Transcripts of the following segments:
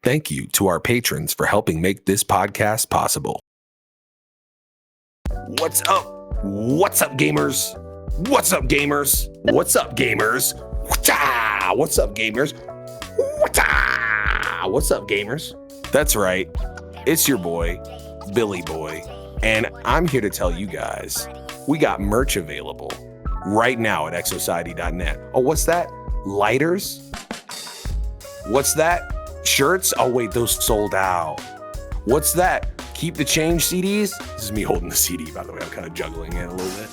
Thank you to our patrons for helping make this podcast possible. What's up? What's up, gamers? What's up, gamers? What's up, gamers? What's up, gamers? What's up, gamers? That's right. It's your boy, Billy Boy, and I'm here to tell you guys we got merch available right now at EXOCIETY.net. Oh, what's that? Lighters? What's that? Shirts? Oh, wait, those sold out. What's that? Keep the change CDs? This is me holding the CD, by the way. I'm kind of juggling it a little bit.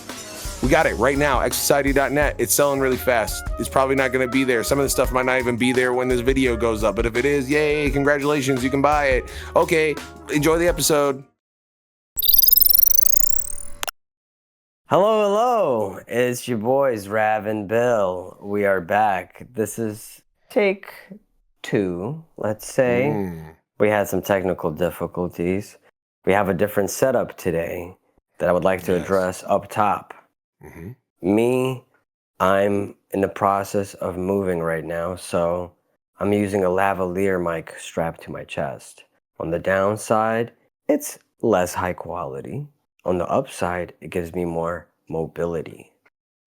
We got it right now, EXOCIETY.net. It's selling really fast. It's probably not going to be there. Some of the stuff might not even be there when this video goes up, but if it is, yay, congratulations, you can buy it. Okay, enjoy the episode. Hello, it's your boys, Rav and Bill. We are back. This is take 2, let's say. We had some technical difficulties. We have a different setup today that I would like to address up top. Me, I'm in the process of moving right now, so I'm using a lavalier mic strapped to my chest. On the downside, it's less high quality. On the upside, it gives me more mobility.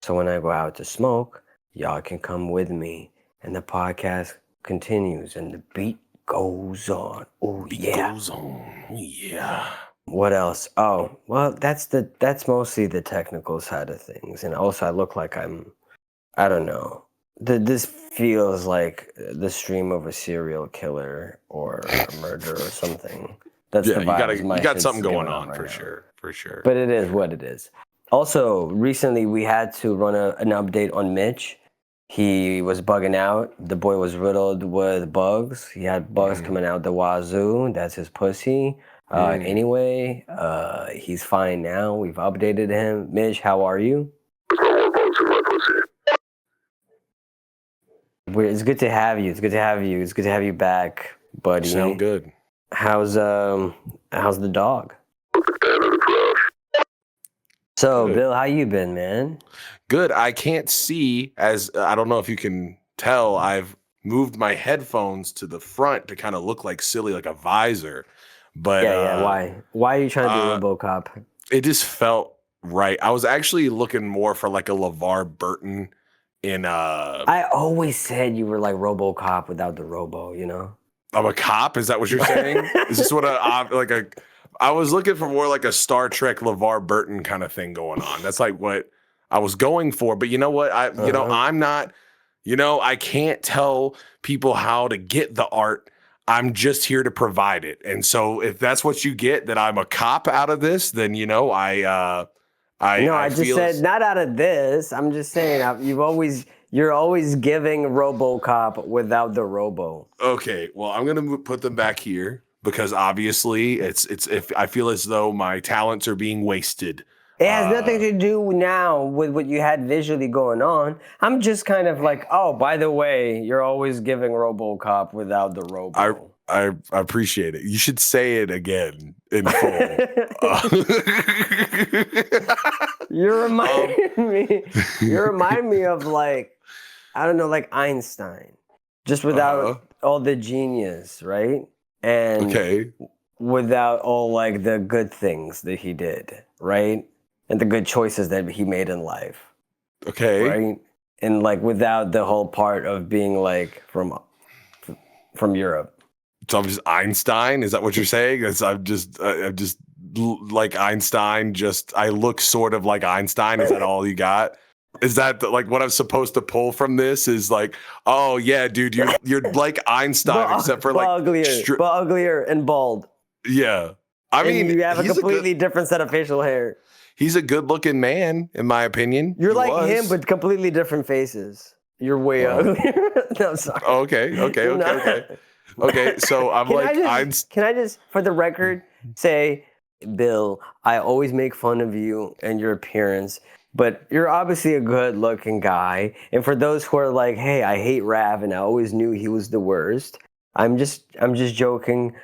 So when I go out to smoke, y'all can come with me, and the podcast continues, and the beat goes on. Oh, yeah. Goes on. Yeah. What else? Oh, well, that's mostly the technical side of things. And also I look like I don't know. This feels like the stream of a serial killer or a murder or something. That's the vibes you got something going on right for sure. But it is what it is. Also, recently we had to run an update on Mitch. He was bugging out. The boy was riddled with bugs. He had bugs coming out the wazoo. That's his pussy. Anyway, he's fine now. We've updated him. Mitch, how are you? It's good to have you. It's good to have you. It's good to have you back, buddy. Sound good. How's the dog? So, Bill, how you been, man? Good. I can't see, as I don't know if you can tell, I've moved my headphones to the front to kind of look like silly, like a visor. But yeah. Why are you trying to do RoboCop? It just felt right. I was actually looking more for like a LeVar Burton in I always said you were like RoboCop without the robo, you know? I'm a cop? Is that what you're saying? Is this what I was looking for more like a Star Trek LeVar Burton kind of thing going on. That's like what I was going for. But you know what? I'm not, I can't tell people how to get the art. I'm just here to provide it. And so if that's what you get, that I'm a cop out of this, then, I just said not out of this. I'm just saying you're always giving RoboCop without the robo. Okay. Well, I'm going to put them back here because obviously it's if I feel as though my talents are being wasted. It has nothing to do now with what you had visually going on. I'm just kind of like, oh, by the way, you're always giving RoboCop without the robo. I appreciate it. You should say it again in full. You remind me of like, I don't know, like Einstein, just without all the genius, right? And without all like the good things that he did, right? And the good choices that he made in life. Okay. Right? And like without the whole part of being like from Europe. So I'm just Einstein? Is that what you're saying? I'm just like Einstein, I look sort of like Einstein. Is that all you got? Is that like what I'm supposed to pull from this? Is like, oh yeah, dude, you're like Einstein, except for like uglier and bald. Yeah. I mean, you have a completely different set of facial hair. He's a good-looking man, in my opinion. You're like him, but completely different faces. You're way uglier. No, I'm sorry. Okay. Okay, so I'm Can I just, for the record, say, Bill, I always make fun of you and your appearance, but you're obviously a good-looking guy. And for those who are like, hey, I hate Rav, and I always knew he was the worst, I'm just joking.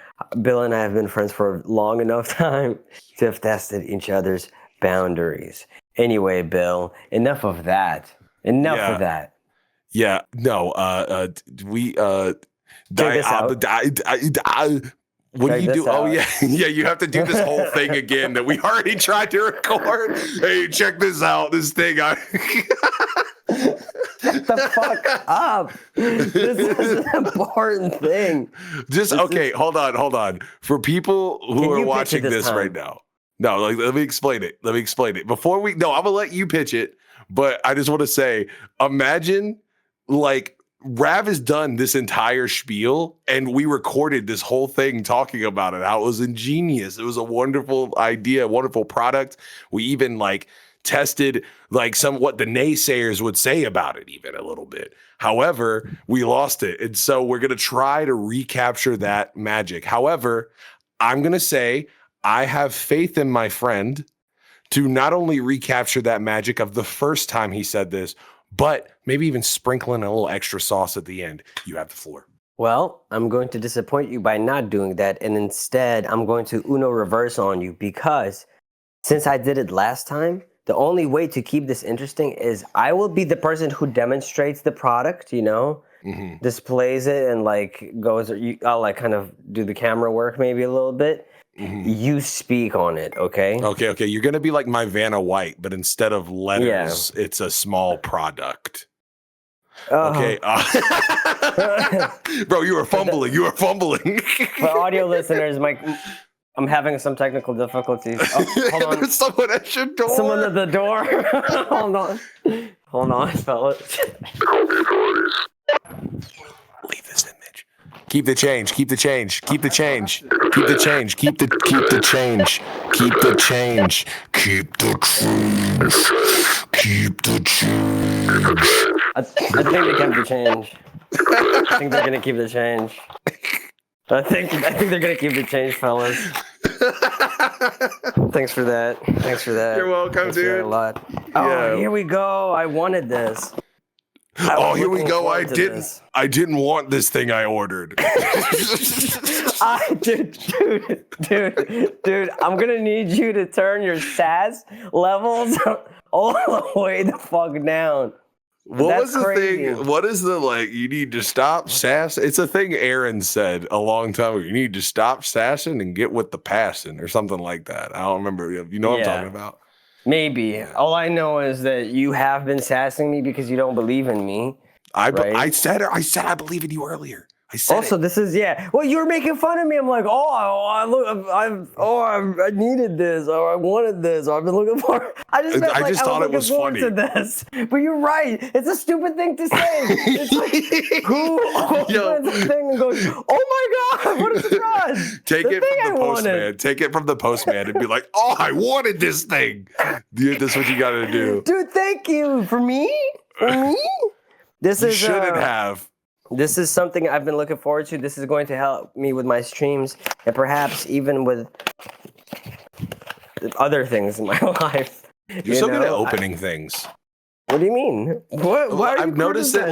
Bill and I have been friends for a long enough time to have tested each other's boundaries. Anyway, Bill, enough of that. Enough of that. Yeah, no, Check this out. What do Check you do? this Oh, out. yeah. Yeah, you have to do this whole thing again that we already tried to record. Hey, check this out. This thing. Shut the fuck up. This is an important thing. Hold on. For people who are watching this right now. No, let me explain it. I'm gonna let you pitch it, but I just want to say, imagine like Rav has done this entire spiel and we recorded this whole thing talking about it, how it was ingenious. It was a wonderful idea, wonderful product. We even like tested like what the naysayers would say about it even a little bit. However, we lost it. And so we're going to try to recapture that magic. However, I'm going to say I have faith in my friend to not only recapture that magic of the first time he said this, but maybe even sprinkle in a little extra sauce at the end. You have the floor. Well, I'm going to disappoint you by not doing that. And instead, I'm going to Uno reverse on you because since I did it last time, the only way to keep this interesting is I will be the person who demonstrates the product, displays it and like I'll like kind of do the camera work maybe a little bit. You speak on it, okay? Okay. You're going to be like my Vanna White, but instead of letters, it's a small product. Okay. Bro, you were fumbling. For audio listeners, I'm having some technical difficulties. Oh, hold on. There's someone at your door. Someone at the door. Hold on, fellas. Leave this in, Mitch. Keep the change. Keep the change. I think they kept the change. I think they're gonna keep the change. I think they're gonna keep the change, fellas. Thanks for that. You're welcome, dude. A lot. Oh, here we go. I wanted this. Here we go. I didn't want this thing I ordered. Dude, I'm gonna need you to turn your sass levels all the way the fuck down. What was the thing? What is the you need to stop sass? It's a thing Aaron said a long time ago. You need to stop sassing and get with the passing or something like that. I don't remember. You know what I'm talking about? Maybe. All I know is that you have been sassing me because you don't believe in me. I said I believe in you earlier. This is well, you were making fun of me. I'm like, I needed this, or I wanted this, or I've been looking for it. I just thought it was funny. To this. But you're right. It's a stupid thing to say. It's like, who opens the thing and goes, oh my God, what a surprise. Take it from the postman. Take it from the postman and be like, oh, I wanted this thing. Dude, that's what you got to do. Dude, thank you. For me? You shouldn't have. This is something I've been looking forward to. This is going to help me with my streams and perhaps even with other things in my life. You're so good at opening things. What do you mean? Why I've noticed that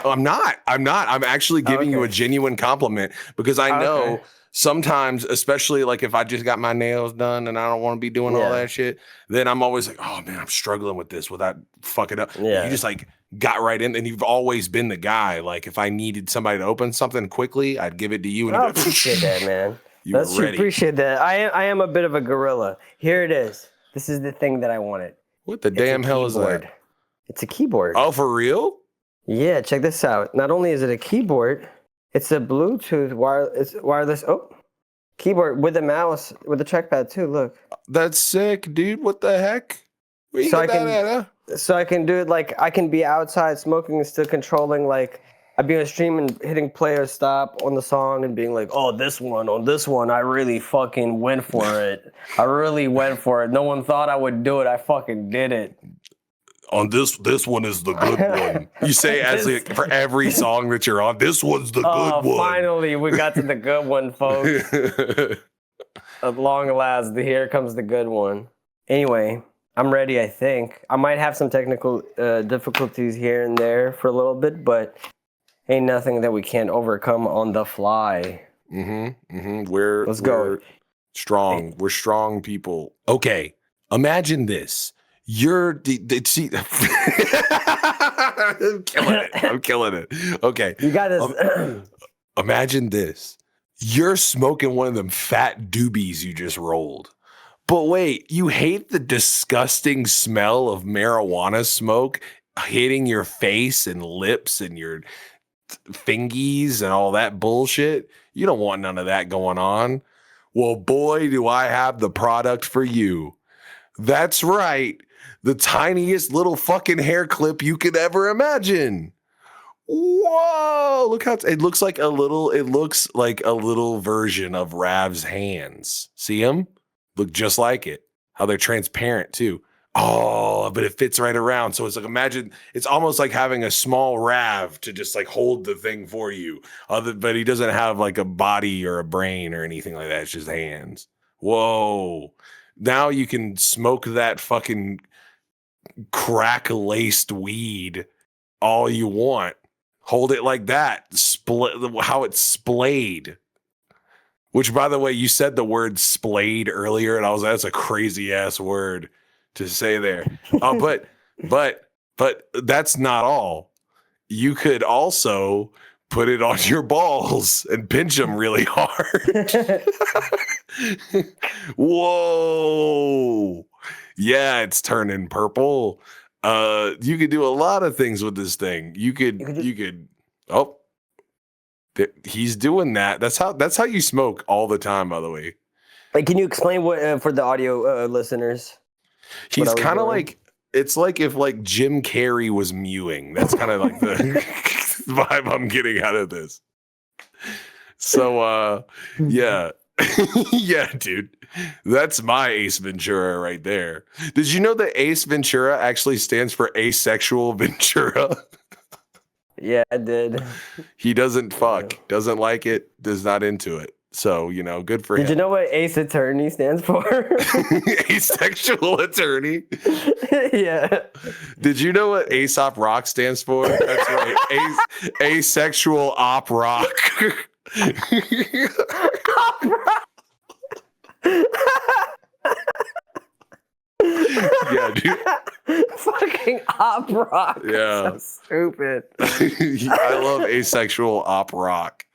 I'm not. I'm actually giving you a genuine compliment because I know sometimes, especially like if I just got my nails done and I don't want to be doing all that shit, then I'm always like, oh man, I'm struggling with this without fucking up. Yeah. You just got right in, and you've always been the guy. Like if I needed somebody to open something quickly, I'd give it to you. And I appreciate that, man. You appreciate that. I am a bit of a gorilla. Here it is. This is the thing that I wanted. What the damn hell is that? It's a keyboard. Oh, for real? Yeah, check this out. Not only is it a keyboard, it's a Bluetooth wireless keyboard with a mouse, with a trackpad too. Look. That's sick, dude. What the heck? Where you get that at, huh? So I can do it I can be outside smoking and still controlling I'd be on a stream and hitting play or stop on the song and being like, on this one, I really fucking went for it. I really went for it. No one thought I would do it. I fucking did it. On this one is the good one. You say for every song that you're on, this one's the good one. Finally, we got to the good one, folks. At long last, here comes the good one. Anyway, I'm ready, I think. I might have some technical difficulties here and there for a little bit, but ain't nothing that we can't overcome on the fly. We're strong. We're strong people. Okay, imagine this. I'm killing it. Okay. You got this. imagine this. You're smoking one of them fat doobies you just rolled. But wait, you hate the disgusting smell of marijuana smoke hitting your face and lips and your fingies and all that bullshit? You don't want none of that going on. Well, boy, do I have the product for you. That's right. The tiniest little fucking hair clip you could ever imagine. Whoa, look how it looks like a little version of Rav's hands. See them? Look just like it. How they're transparent too. Oh, but it fits right around. So it's like, imagine it's almost like having a small Rav to just like hold the thing for you. But he doesn't have like a body or a brain or anything like that. It's just hands. Whoa. Now you can smoke that fucking crack-laced weed all you want. Hold it like that. How it's splayed. Which, by the way, you said the word splayed earlier, and I was like, that's a crazy ass word to say there. But that's not all. You could also put it on your balls and pinch them really hard. Whoa. Yeah, it's turning purple. You could do a lot of things with this thing. You could. Oh, he's doing that. That's how you smoke all the time. By the way, Like, can you explain what for the audio listeners? He's kind of like, it's like if like Jim Carrey was mewing. That's kind of like the vibe I'm getting out of this. So yeah. Yeah, dude. That's my Ace Ventura right there. Did you know that Ace Ventura actually stands for asexual Ventura? Yeah, I did. He doesn't fuck, doesn't like it, is not into it. So, good for him. Did you know what Ace Attorney stands for? Asexual attorney? Yeah. Did you know what Aesop Rock stands for? That's right. Asexual op rock. Yeah, dude. Fucking op rock. Yeah. So stupid. I love asexual op rock.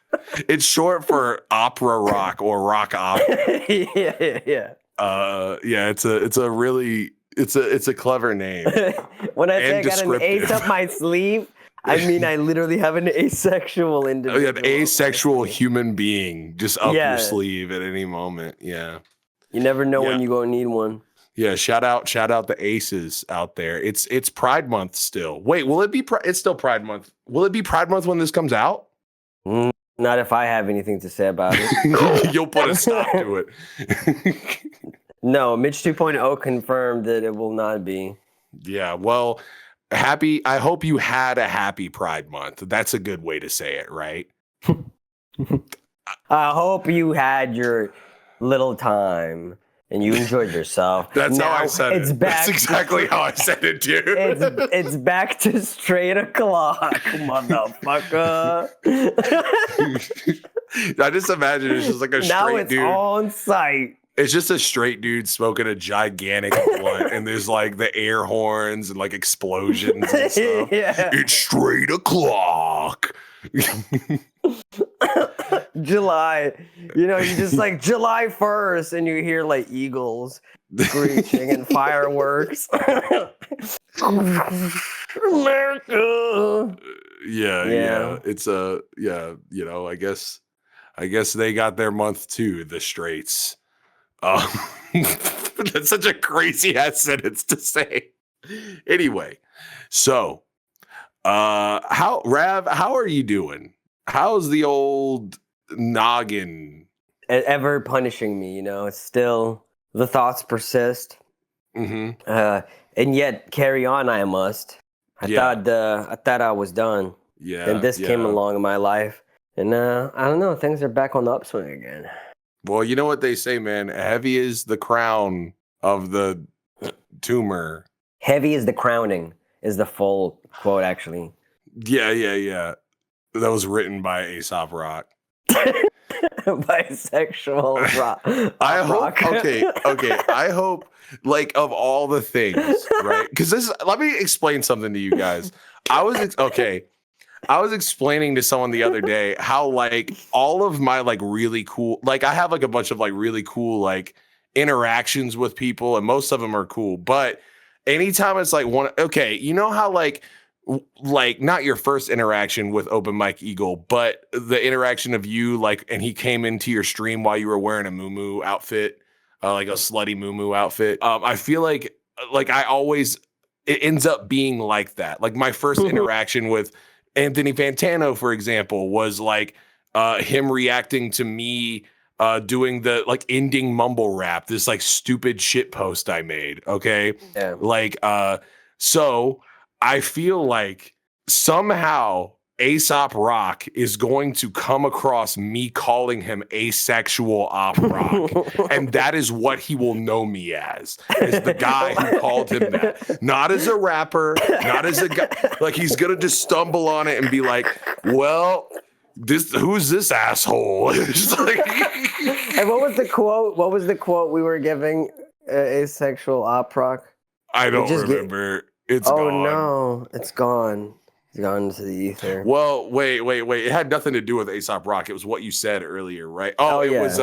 It's short for opera rock or rock opera. Yeah. Yeah, it's a clever name. When I say I got an ace up my sleeve, I mean I literally have an asexual individual. You have asexual human being just up your sleeve at any moment. Yeah. You never know when you're gonna need one. Yeah, shout out the aces out there. It's Pride Month still. Wait, will it be it's still Pride Month. Will it be Pride Month when this comes out? Not if I have anything to say about it. You'll put a stop to it. No, Mitch 2.0 confirmed that it will not be. Yeah, well, I hope you had a happy Pride Month. That's a good way to say it, right? I hope you had your little time and you enjoyed yourself. That's how I said it. That's exactly how I said it, dude. It's back to straight o'clock, motherfucker. I just imagine it's just like a straight dude. Now it's on site. It's just a straight dude smoking a gigantic blunt, and there's like the air horns and like explosions and stuff. Yeah. It's straight o'clock. July, you're just like July 1st, and you hear like eagles screeching and fireworks. America. Yeah. It's I guess they got their month too, the straights. That's such a crazy ass sentence to say. Anyway, so how are you doing? How's the old noggin? Ever punishing me, it's still the thoughts persist. Mm-hmm. And yet carry on I must. I thought I was done. Yeah. Then this came along in my life. And I don't know, things are back on the upswing again. Well, you know what they say, man. Heavy is the crown of the tumor. Heavy is the crowning is the full quote, actually. Yeah. That was written by Aesop Rock. Bisexual rock. I hope. Okay. I hope, like, of all the things, right? Because let me explain something to you guys. I was explaining to someone the other day how like all of my like really cool, like I have like a bunch of like really cool like interactions with people, and most of them are cool. But anytime it's like okay, you know how like not your first interaction with Open Mike Eagle, but the interaction of you like, and he came into your stream while you were wearing a muumuu outfit, like a slutty muumuu outfit. I feel like I always it ends up being like that. Like my first interaction with Anthony Fantano, for example, was like him reacting to me doing the like ending mumble rap, this like stupid shit post I made. Okay. Yeah. Like, so I feel like somehow Aesop Rock is going to come across me calling him asexual op rock. And that is what he will know me as the guy who called him that. Not as a rapper, not as a guy. Like he's going to just stumble on it and be like, well, who's this asshole? It's like, and what was the quote? What was the quote we were giving asexual op rock? I don't remember. It's gone. Oh no, it's gone. It's gone into the ether. Well, wait. It had nothing to do with Aesop Rock. It was what you said earlier, right? Oh, it was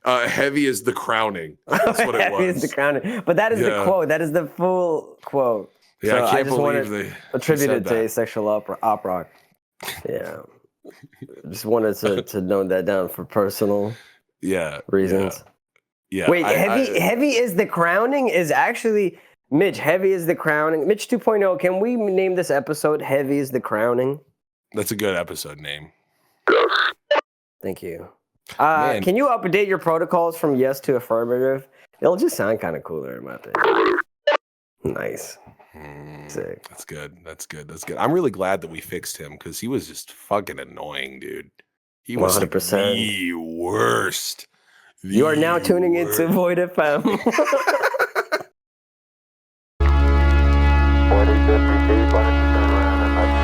heavy as the crowning. That's what it was. Heavy as the crowning. But that is the quote. That is the full quote. Yeah, so I can't believe they attributed to asexual op rock. Yeah. Just wanted to note that down for personal reasons. Yeah. Wait, heavy is the crowning is actually Mitch. Heavy is the crowning. Mitch 2.0. Can we name this episode "Heavy is the Crowning"? That's a good episode name. Thank you. Can you update your protocols from yes to affirmative? It'll just sound kind of cooler in my opinion. Nice. Sick. That's good. I'm really glad that we fixed him because he was just fucking annoying, dude. He was 100%. The worst. You are now tuning into Void FM. 4050 feet, why don't you turn around and let's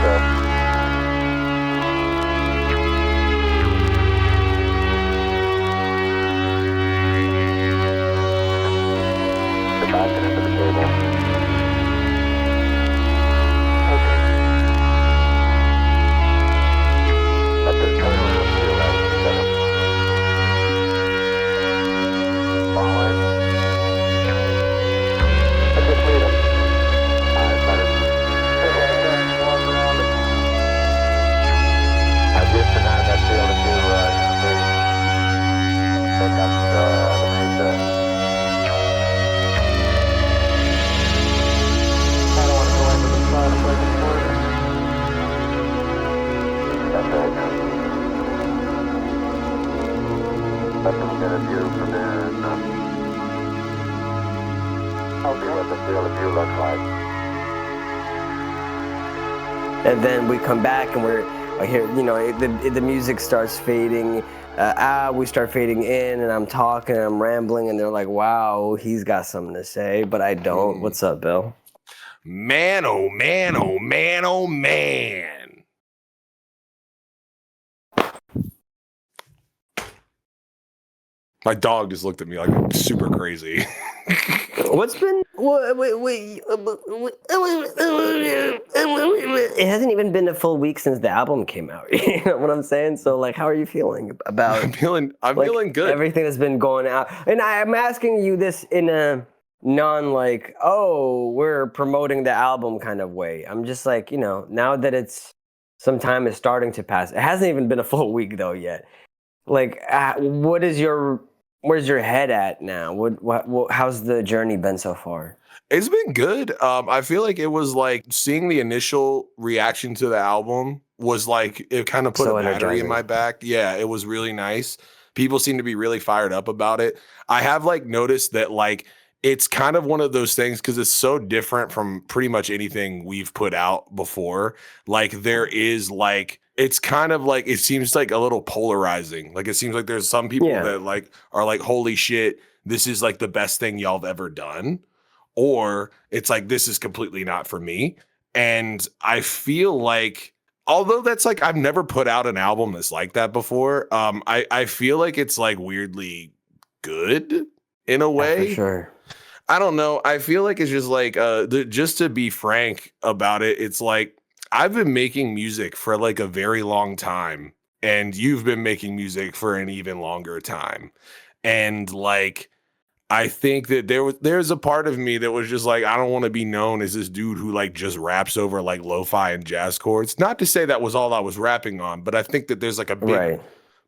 the back and into the table. Okay. Let this turn around to your right. Set up. Forward. Let's just lead him. I just denied that field of view, pick up the main set. I don't want to go into the side of waiting for you. That's right now. Let them get a view from there and I'll see what the field of view looks like. And then we come back and I hear, the music starts fading. We start fading in, and I'm talking, and I'm rambling, and they're like, "Wow, he's got something to say," but I don't. What's up, Bill? Man, oh man, oh man, oh man. My dog just looked at me like I'm super crazy. What's been? It hasn't even been a full week since the album came out. You know what I'm saying? So, like, how are you feeling about? I'm feeling good. Everything that's been going out, and I'm asking you this in a non we're promoting the album kind of way. I'm just like, now that some time is starting to pass. It hasn't even been a full week though yet. Like, where's your head at now? What how's the journey been so far? It's been good. I feel like it was like seeing the initial reaction to the album was like, it kind of put a battery in my back. Yeah, it was really nice. People seem to be really fired up about it. I have like noticed that like, it's kind of one of those things because it's so different from pretty much anything we've put out before. Like there is like, it's kind of like, it seems like a little polarizing. Like it seems like there's some people that like are like, holy shit, this is like the best thing y'all have ever done. Or it's like, this is completely not for me. And I feel like, although that's like, I've never put out an album that's like that before. I feel like it's like weirdly good in a way. Yeah, for sure. I don't know. I feel like it's just like, just to be frank about it, it's like, I've been making music for like a very long time, and you've been making music for an even longer time. And like, I think that there's a part of me that was just like, I don't want to be known as this dude who like just raps over like lo-fi and jazz chords. Not to say that was all I was rapping on, but I think that there's like a big Right.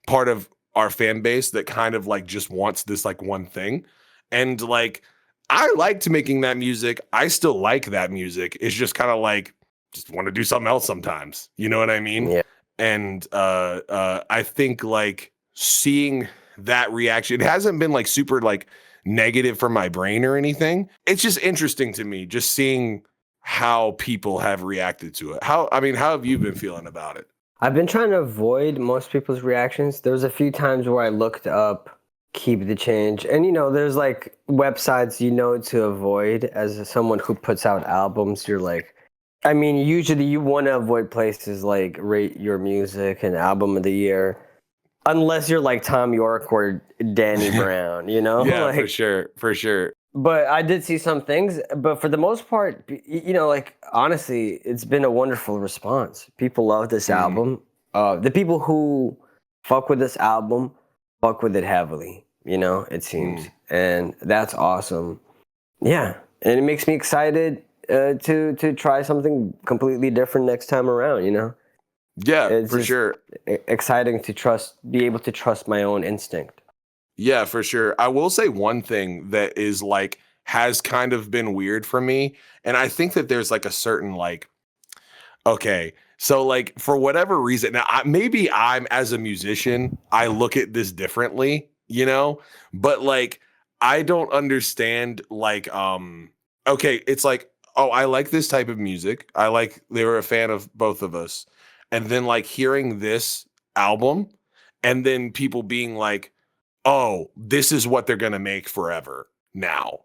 part of our fan base that kind of like just wants this like one thing. And like, I liked making that music. I still like that music. It's just kind of like, just want to do something else sometimes. You know what I mean? Yeah. And I think like seeing that reaction, it hasn't been like super like negative for my brain or anything. It's just interesting to me just seeing how people have reacted to it. How have you been feeling about it? I've been trying to avoid most people's reactions. There was a few times where I looked up Keep the Change. And, there's like websites to avoid as someone who puts out albums. You're like, usually you want to avoid places like Rate Your Music and Album of the Year. Unless you're like Tom York or Danny Brown, Yeah, like, for sure. But I did see some things, but for the most part, like honestly, it's been a wonderful response. People love this album. The people who fuck with this album fuck with it heavily, it seems. And that's awesome. Yeah. And it makes me excited to try something completely different next time around, Yeah, It's for just sure. exciting to be able to trust my own instinct. Yeah, for sure. I will say one thing that is like has kind of been weird for me. And I think that there's like a certain like, okay, so like for whatever reason, now maybe I'm as a musician, I look at this differently, but like I don't understand like, okay, it's like, oh, I like this type of music. They were a fan of both of us. And then like hearing this album and then people being like, oh, this is what they're going to make forever now.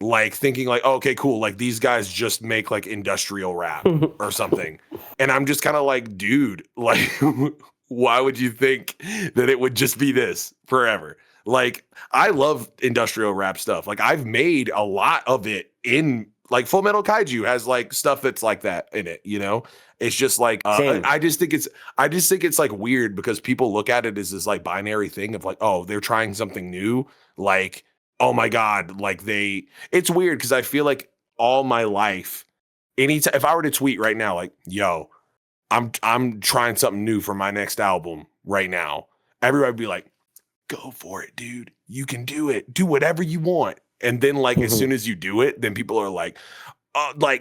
Like thinking like, oh, okay, cool. Like these guys just make like industrial rap or something. And I'm just kind of like, dude, like, why would you think that it would just be this forever? Like, I love industrial rap stuff. Like I've made a lot of it in like Full Metal Kaiju has like stuff that's like that in it, It's just like Same. I just think it's like weird because people look at it as this like binary thing of like, oh, they're trying something new. Like, oh my God, like it's weird because I feel like all my life, anytime if I were to tweet right now, like, yo, I'm trying something new for my next album right now, everybody would be like, go for it, dude. You can do it. Do whatever you want. And then like as soon as you do it, then people are like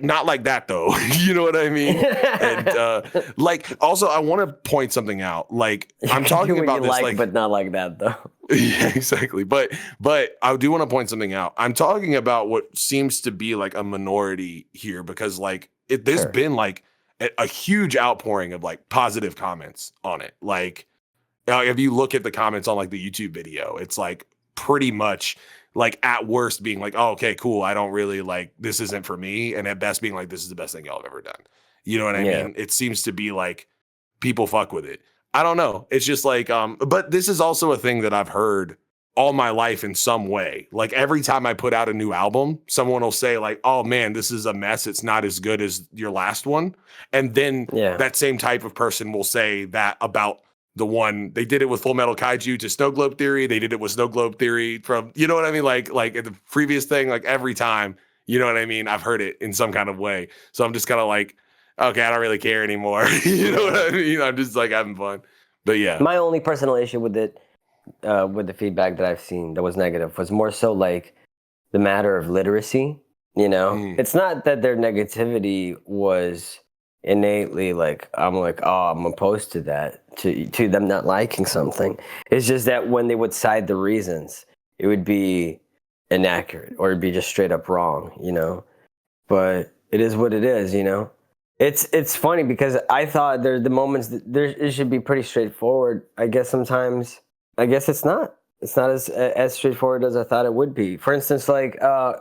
not like that though. You know what I mean? And like also I want to point something out. Like I'm talking about this like but not like that though. Yeah, exactly. But I do want to point something out. I'm talking about what seems to be like a minority here because like there's Sure. been like a huge outpouring of like positive comments on it. Like if you look at the comments on like the YouTube video, it's like pretty much like at worst being like, oh, okay, cool. I don't really like, this isn't for me. And at best being like, this is the best thing y'all have ever done. You know what I mean? It seems to be like people fuck with it. I don't know. It's just like, but this is also a thing that I've heard all my life in some way. Like every time I put out a new album, someone will say like, oh man, this is a mess. It's not as good as your last one. And then that same type of person will say that about the one they did it with Full Metal Kaiju to Snow Globe Theory. They did it with Snow Globe Theory from, you know what I mean? Like at the previous thing, like every time, you know what I mean? I've heard it in some kind of way. So I'm just kind of like, okay, I don't really care anymore. You know what I mean? I'm just like having fun. But yeah. My only personal issue with it, with the feedback that I've seen that was negative was more so like the matter of literacy, It's not that their negativity was innately like I'm opposed to that to them not liking something. It's just that when they would cite the reasons, it would be inaccurate or it'd be just straight up wrong, But it is what it is, It's funny because I thought there the moments that it should be pretty straightforward. I guess sometimes it's not. It's not as straightforward as I thought it would be. For instance, like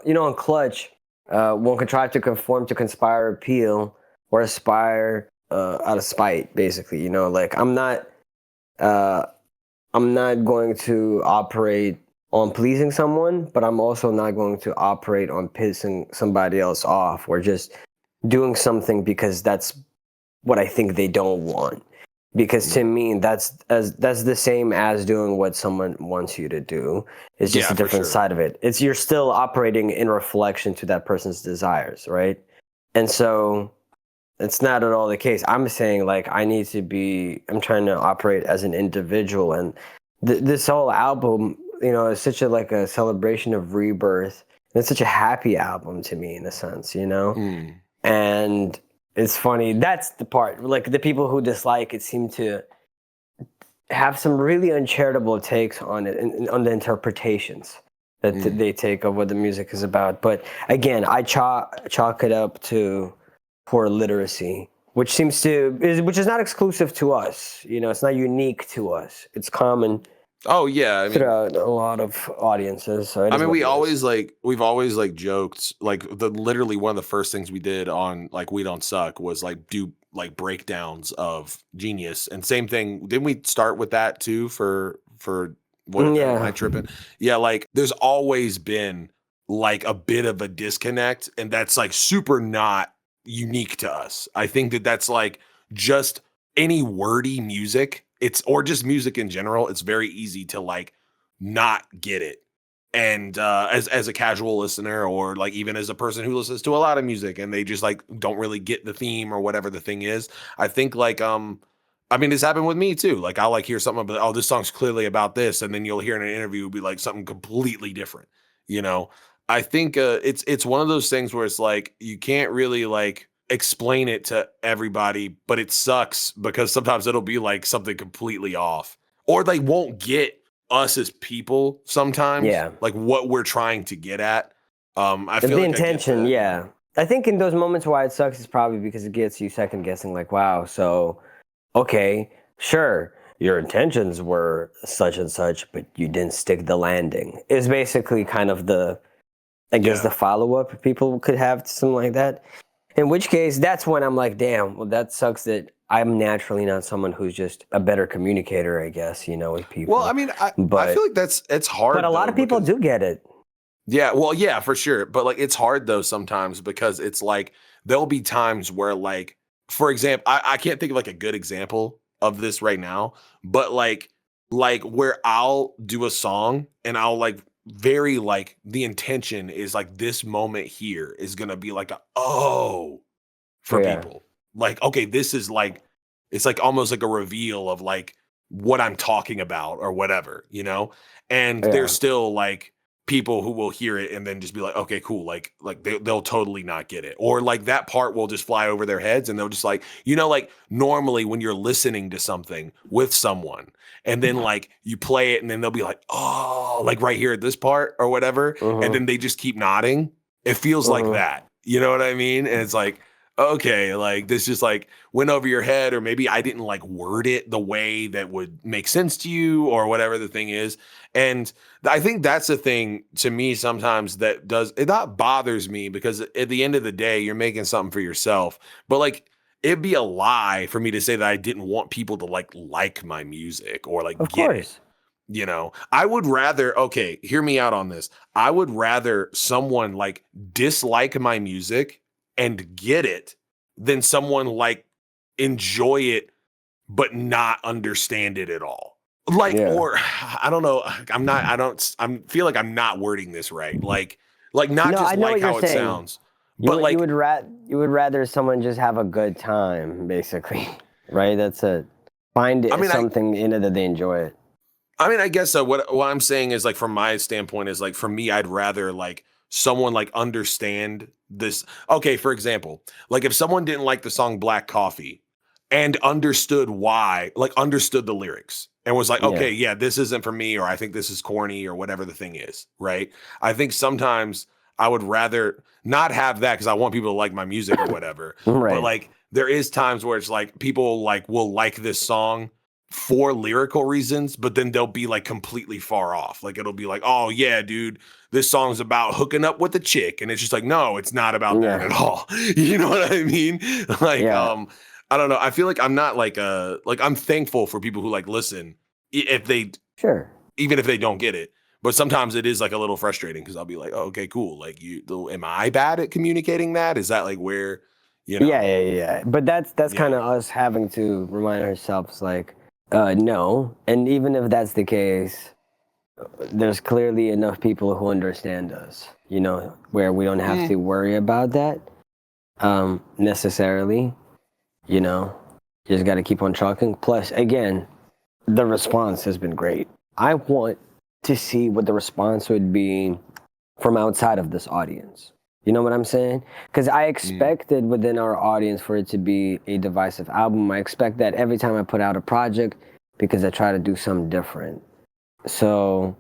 in Clutch, one can try to conform to conspire, appeal, or aspire out of spite, basically. Like I'm not going to operate on pleasing someone, but I'm also not going to operate on pissing somebody else off or just doing something because that's what I think they don't want. Because to me, that's the same as doing what someone wants you to do. It's just Yeah, a for different sure. side of it. It's you're still operating in reflection to that person's desires, right? And so it's not at all the case. I'm saying like I'm trying to operate as an individual, and this whole album, is such a celebration of rebirth. It's such a happy album to me in a sense, Mm. and it's funny. That's the part. Like the people who dislike it seem to have some really uncharitable takes on it and on the interpretations that they take of what the music is about. But again, I chalk it up to poor literacy, which is not exclusive to us. It's not unique to us. It's common Oh yeah, I mean, throughout a lot of audiences. So it I is mean, what it is. we've always like joked like literally one of the first things we did on like We Don't Suck was like do like breakdowns of Genius, and same thing. Didn't we start with that too for what am I Yeah. tripping? Yeah, like there's always been like a bit of a disconnect, and that's like super not unique to us. I think that's like just any wordy music, or just music in general. It's very easy to like not get it, and as a casual listener, or like even as a person who listens to a lot of music and they just like don't really get the theme or whatever the thing is. I think like I mean, this happened with me too. Like I'll like hear something about, oh, this song's clearly about this, and then you'll hear in an interview it'll be like something completely different, you know. I think it's one of those things where it's like you can't really like explain it to everybody, but it sucks because sometimes it'll be like something completely off, or they won't get us as people sometimes, Yeah. like what we're trying to get at. I The feel like I get intention, that. yeah. I think in those moments why it sucks is probably because it gets you second guessing, like, wow, so, okay, sure, your intentions were such and such, but you didn't stick the landing. Is basically kind of the Yeah. follow up people could have to something like that. In which case, that's when I'm like, damn, well, that sucks that I'm naturally not someone who's just a better communicator, I guess, with people. Well, I mean, I feel But like it's hard. but a lot though, of people because do get it. Yeah, well, yeah, for sure. But like it's hard though sometimes because it's like there'll be times where like, for example, I can't think of like a good example of this right now, but like where I'll do a song and I'll like very like the intention is like this moment here is gonna be like a for Yeah. people. Like, okay, this is like it's like almost like a reveal of like what I'm talking about or whatever, you know? And Yeah. there's still like people who will hear it and then just be like, okay, cool. Like they'll totally not get it. Or like that part will just fly over their heads and they'll just like, like normally when you're listening to something with someone and then like you play it and then they'll be like, oh, like right here at this part or whatever. And then they just keep nodding. It feels like that. You know what I mean? And it's like, okay, like this just like went over your head, or maybe I didn't like word it the way that would make sense to you or whatever the thing is. And I think that's the thing to me sometimes that does it not bothers me, because at the end of the day, you're making something for yourself. But like it'd be a lie for me to say that I didn't want people to like my music or like Of get it. course. I would rather, okay, hear me out on this. I would rather someone like dislike my music and get it than someone like enjoy it but not understand it at all. Like, Yeah. or I don't know. I feel like I'm not wording this right. Like not No, just I know like what you're how it saying. sounds, You but would like, you would rather someone just have a good time, basically, right? That's it. Find I mean, something in it that they enjoy it. I guess so. What I'm saying is like from my standpoint is like for me, I'd rather like someone like understand this. Okay, for example, like if someone didn't like the song Black Coffee and understood why, like understood the lyrics and was like, Yeah. okay, yeah, this isn't for me, or I think this is corny or whatever the thing is, right? I think sometimes I would rather not have that because I want people to like my music or whatever. Right. But like there is times where it's like people like will like this song for lyrical reasons, but then they'll be like completely far off. Like it'll be like, oh yeah, dude, this song's about hooking up with a chick. And it's just like, no, it's not about that Yeah. at all. You know what I mean? Like, Yeah. I don't know. I feel like I'm not like I'm thankful for people who like listen if they, Sure. even if they don't get it. But sometimes it is like a little frustrating because I'll be like, oh, okay, cool. Like am I bad at communicating that? Is that like where you know? Yeah. But that's Yeah. kind of us having to remind ourselves, like, no. And even if that's the case, there's clearly enough people who understand us, you know, where we don't have to worry about that necessarily, you know. You just got to keep on trucking. Plus, again, the response has been great. I want to see what the response would be from outside of this audience. You know what I'm saying? Because I expected within our audience for it to be a divisive album. I expect that every time I put out a project, because I try to do something different. So,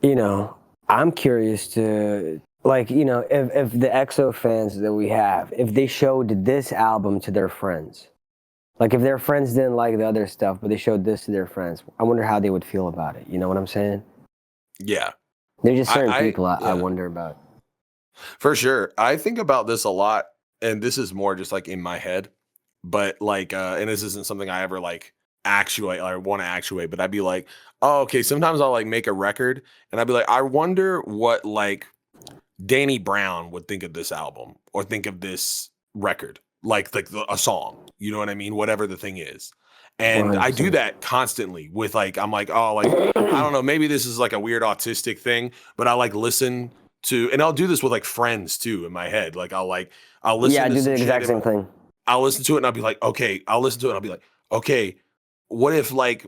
you know, I'm curious to, like, you know, if the EXO fans that we have, if they showed this album to their friends, like if their friends didn't like the other stuff, but they showed this to their friends, I wonder how they would feel about it. You know what I'm saying? Yeah. There's just certain I people I yeah. wonder about. For sure. I think about this a lot, and this is more just like in my head, but like, and this isn't something I ever like actuate or want to actuate, but I'd be like, oh, okay, sometimes I'll like make a record and I'd be like, I wonder what like Danny Brown would think of this album or think of this record, like a song, you know what I mean? Whatever the thing is. And I do 100%. that constantly with like, I'm like, oh, like, I don't know, maybe this is like a weird autistic thing, but I like listen to, and I'll do this with like friends too in my head. Like I'll listen Yeah, I to do some the shit exact in same my- thing. I'll listen to it and I'll be like, okay, I'll listen to it and I'll be like, okay, what if like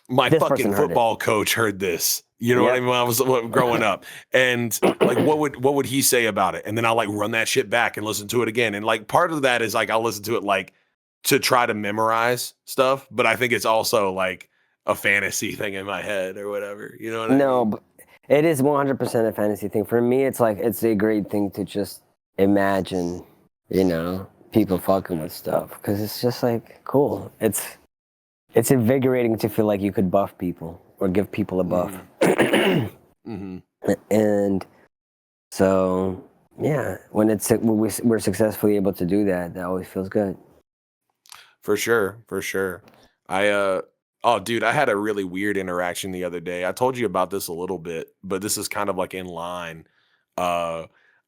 my This fucking person heard it. football coach heard this? You know what I Yep. mean? When I was growing up, and like, what would he say about it? And then I'll like run that shit back and listen to it again. And like, part of that is like I'll listen to it like to try to memorize stuff, but I think it's also like a fantasy thing in my head or whatever. You know what I No, mean? but it is 100% a fantasy thing. For me, it's like, it's a great thing to just imagine, you know, people fucking with stuff. Because it's just like, cool. It's invigorating to feel like you could buff people or give people a buff. Mm-hmm. And so, yeah, when we're successfully able to do that, that always feels good. For sure. Oh dude, I had a really weird interaction the other day. I told you about this a little bit, but this is kind of like in line. Uh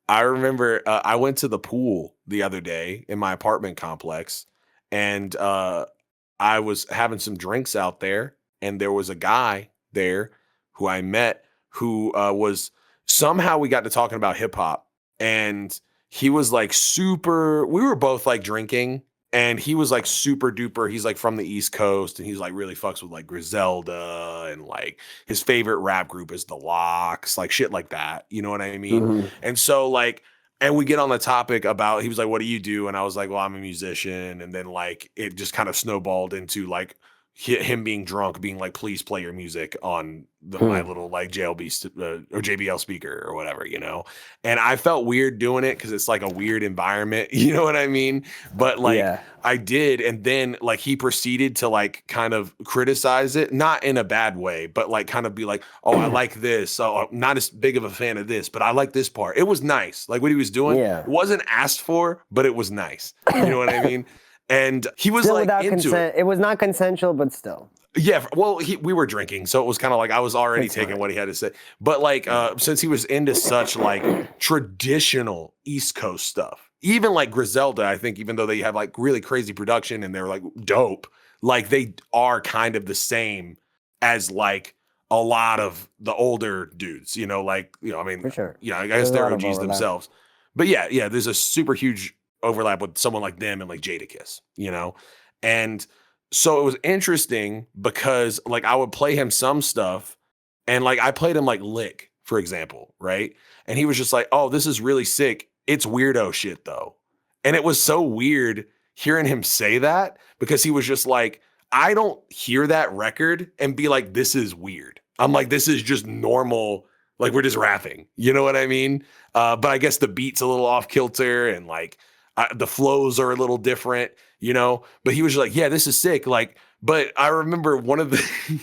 I remember I went to the pool the other day in my apartment complex, and I was having some drinks out there, and there was a guy there who I met who was somehow we got to talking about hip hop, and he was like super. We were both like drinking, and he was like super duper. He's like from the East Coast, and he's like really fucks with like Griselda, and like his favorite rap group is the Locks, like shit like that. You know what I mean? Mhm. And so like. And we get on the topic about, he was like, what do you do? And I was like, well, I'm a musician. And then like, it just kind of snowballed into like him being drunk, being like, please play your music on my little like or JBL speaker or whatever, you know? And I felt weird doing it because it's like a weird environment, you know what I mean? But like, Yeah. I did. And then like, he proceeded to like kind of criticize it, not in a bad way, but like kind of be like, oh, I like this. Oh, I'm not as big of a fan of this, but I like this part. It was nice. Like what he was doing, Yeah. it wasn't asked for, but it was nice. You know what I mean? And he was Still like without into consent. It was not consensual, but still. yeah, well, we were drinking, so it was kind of like I was already It's taking fine. what he had to say. But like, since he was into such like traditional East Coast stuff, even like Griselda, I think, even though they have like really crazy production and they're like dope, like they are kind of the same as like a lot of the older dudes, you know, like, you know, I mean, For sure. yeah, I There's guess a they're lot of OGs overlap. themselves. But yeah, there's a super huge overlap with someone like them and like Jadakiss, you know, and. So it was interesting because like I would play him some stuff, and like I played him like Lick, for example, right? And he was just like, oh, this is really sick. It's weirdo shit though. And it was so weird hearing him say that because he was just like, I don't hear that record and be like, this is weird. I'm like, this is just normal. Like we're just rapping. You know what I mean? But I guess the beat's a little off kilter and like the flows are a little different, you know, but he was just like, yeah, this is sick. Like, but I remember one of the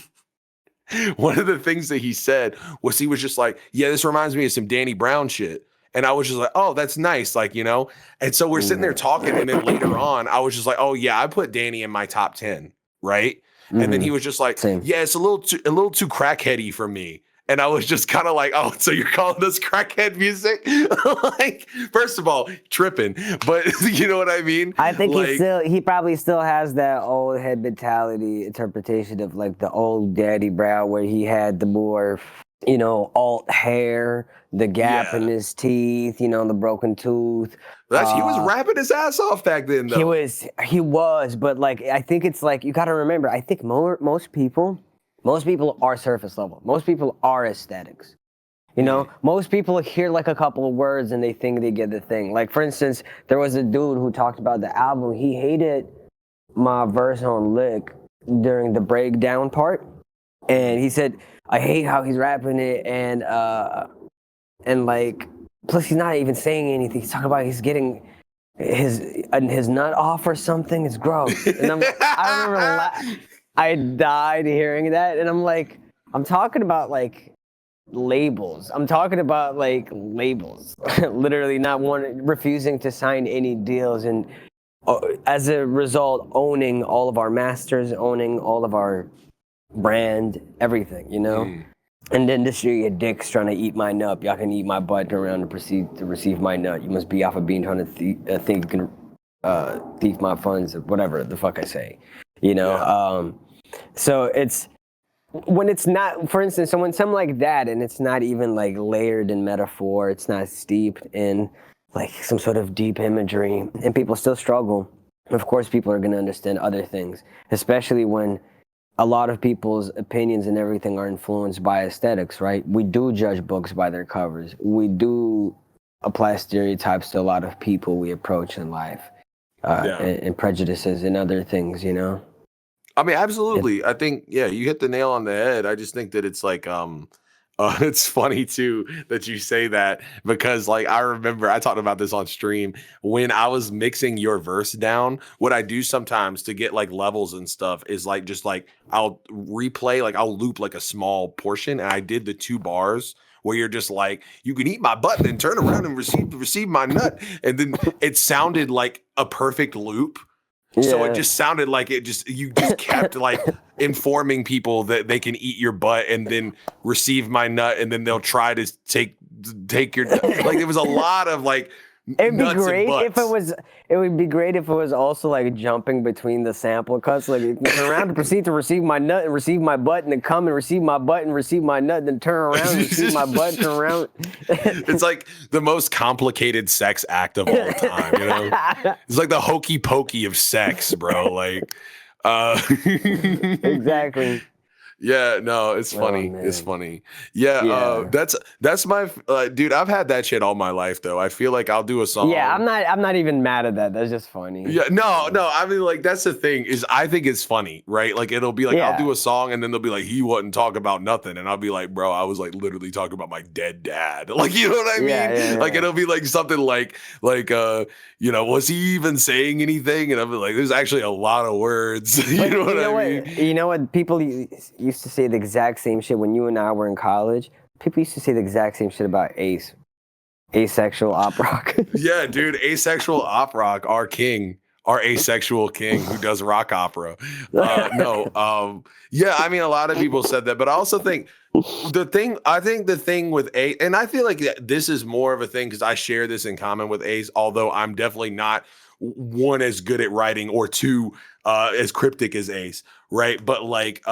one of the things that he said was he was just like, yeah, this reminds me of some Danny Brown shit. And I was just like, oh, that's nice. Like, you know, and so we're sitting there talking. And then later on, I was just like, oh, yeah, I put Danny in my top 10. Right. And then he was just like, Same. yeah, it's a little too crackheady for me. And I was just kind of like, oh, so you're calling this crackhead music? Like, first of all, tripping, but you know what I mean? I think like, he probably still has that old head mentality interpretation of like the old Daddy Brown, where he had the more, alt hair, the gap in his teeth, the broken tooth. he was rapping his ass off back then, though. He was, but like, I think it's like, you got to remember, I think most people are surface level. Most people are aesthetics. Most people hear like a couple of words and they think they get the thing. Like, for instance, there was a dude who talked about the album. He hated my verse on Lick during the breakdown part. And he said, I hate how he's rapping it. And like, plus he's not even saying anything. He's talking about he's getting his nut off or something. It's gross. And I remember I died hearing that, and I'm like, I'm talking about like labels. I'm talking about like labels. Literally refusing to sign any deals, and as a result, owning all of our masters, owning all of our brand, everything, And the industry of dicks trying to eat my nut. Y'all can eat my butt, turn around and proceed to receive my nut. You must be off a bean trying to think you can thief my funds, or whatever the fuck I say, So it's when it's not, for instance, when something like that, and it's not even like layered in metaphor, it's not steeped in like some sort of deep imagery, and people still struggle. Of course, people are going to understand other things, especially when a lot of people's opinions and everything are influenced by aesthetics, right? We do judge books by their covers. We do apply stereotypes to a lot of people we approach in life, and prejudices and other things, I mean, absolutely. I think, you hit the nail on the head. I just think that it's like, it's funny too that you say that, because like, I remember I talked about this on stream when I was mixing your verse down. What I do sometimes to get like levels and stuff is like, just like I'll replay, like I'll loop like a small portion. And I did the 2 bars where you're just like, you can eat my butt and then turn around and receive my nut. And then it sounded like a perfect loop. So it just sounded like you just kept like informing people that they can eat your butt and then receive my nut, and then they'll try to take your like, it was a lot of like It'd be nuts great and if butts. it would be great if it was also like jumping between the sample cuts, like turn around to proceed to receive my nut and receive my butt, and then come and receive my butt and receive my nut, and then turn around and receive my butt, turn around. It's like the most complicated sex act of all time, It's like the hokey pokey of sex, bro. Like, exactly. Yeah, no, it's funny. It's funny. Yeah. That's my dude. I've had that shit all my life, though. I feel like I'll do a song. Yeah, I'm not even mad at that. That's just funny. Yeah, no. I mean, like, that's the thing is, I think it's funny, right? Like, it'll be like, I'll do a song, and then they'll be like, he wasn't talking about nothing, and I'll be like, bro, I was like literally talking about my dead dad. Like, you know what I mean? Yeah. Like, it'll be like something like was he even saying anything? And I'll be like, there's actually a lot of words. You know what I mean? You know what? People used to say the exact same shit when you and I were in college. People used to say the exact same shit about Ace. Asexual op rock. Yeah, dude, asexual op rock, our king, our asexual king who does rock opera. Yeah, I mean, a lot of people said that, but I also think the thing with Ace, and I feel like this is more of a thing because I share this in common with Ace, although I'm definitely not one as good at writing or two as cryptic as Ace, right? But like,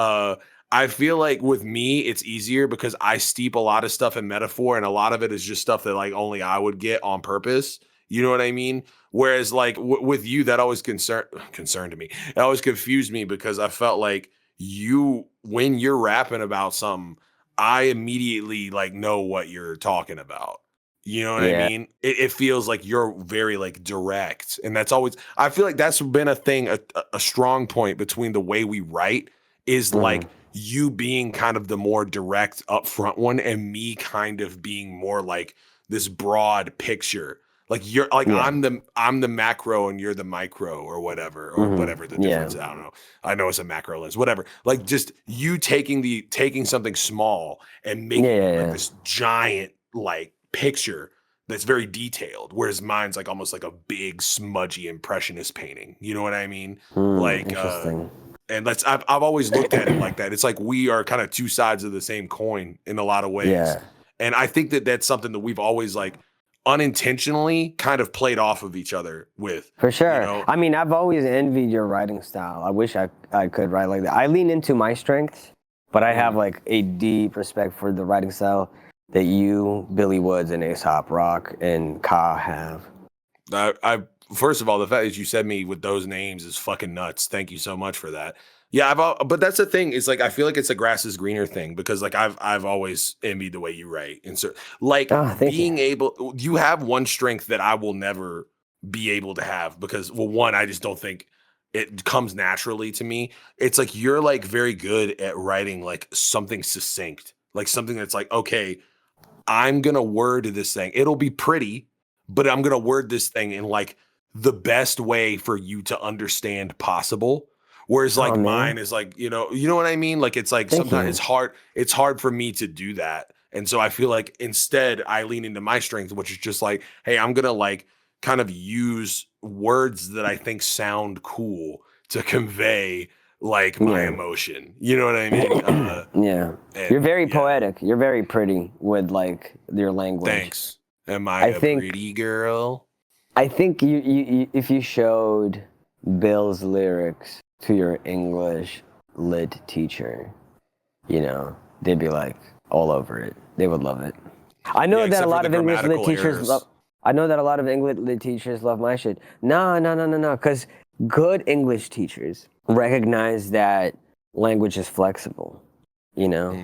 I feel like with me, it's easier because I steep a lot of stuff in metaphor, and a lot of it is just stuff that like only I would get on purpose. You know what I mean? Whereas like with you, that always concerned me. It always confused me because I felt like when you're rapping about something, I immediately like know what you're talking about. You know what I mean? It feels like you're very like direct, and that's always, I feel like that's been a thing, a strong point between the way we write is like you being kind of the more direct upfront one, and me kind of being more like this broad picture. Like you're like I'm the macro and you're the micro or whatever whatever the difference. I don't know. I know it's a macro lens, whatever. Like just you taking something small and making it like this giant like picture that's very detailed, whereas mine's like almost like a big smudgy impressionist painting. You know what I mean? Like interesting. And I've always looked at it like that. It's like we are kind of two sides of the same coin in a lot of ways. Yeah. And I think that that's something that we've always like unintentionally kind of played off of each other with. For sure. You know? I mean, I've always envied your writing style. I wish I could write like that. I lean into my strengths, but I have like a deep respect for the writing style that you, Billy Woods, and Aesop Rock and Ka have. I first of all, the fact that you said me with those names is fucking nuts. Thank you so much for that. Yeah, but that's the thing. Is like I feel like it's a grass is greener thing because like I've always envied the way you write and so like being able. You have one strength that I will never be able to have because well, one, I just don't think it comes naturally to me. It's like you're like very good at writing like something succinct, like something that's like okay, I'm gonna word this thing. It'll be pretty, but I'm gonna word this thing in like the best way for you to understand possible. Whereas like mine is like, you know what I mean? Like it's like sometimes it's hard for me to do that. And so I feel like instead I lean into my strength, which is just like, hey, I'm gonna like kind of use words that I think sound cool to convey like my emotion. You know what I mean? Yeah. You're very poetic. You're very pretty with like your language. Thanks. Am I a pretty girl? I think you if you showed Bill's lyrics to your English lit teacher, you know, they'd be like all over it. They would love it. I know that a lot of English lit teachers love. I know that a lot of English lit teachers love my shit. No, because good English teachers recognize that language is flexible, you know,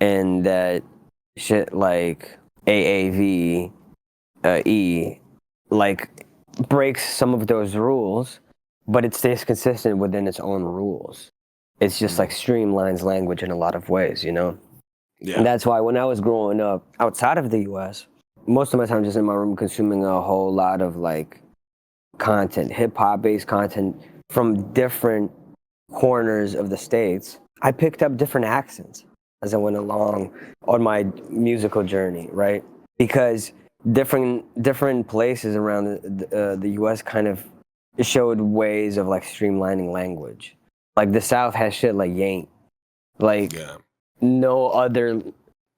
and that shit like AAV, like breaks some of those rules, but it stays consistent within its own rules. It's just like streamlines language in a lot of ways, you know? Yeah. And that's why when I was growing up outside of the US, most of my time just in my room consuming a whole lot of like content, hip hop based content from different corners of the States, I picked up different accents as I went along on my musical journey, right? Because different places around the U.S. kind of showed ways of like streamlining language. Like the South has shit like yank, like no other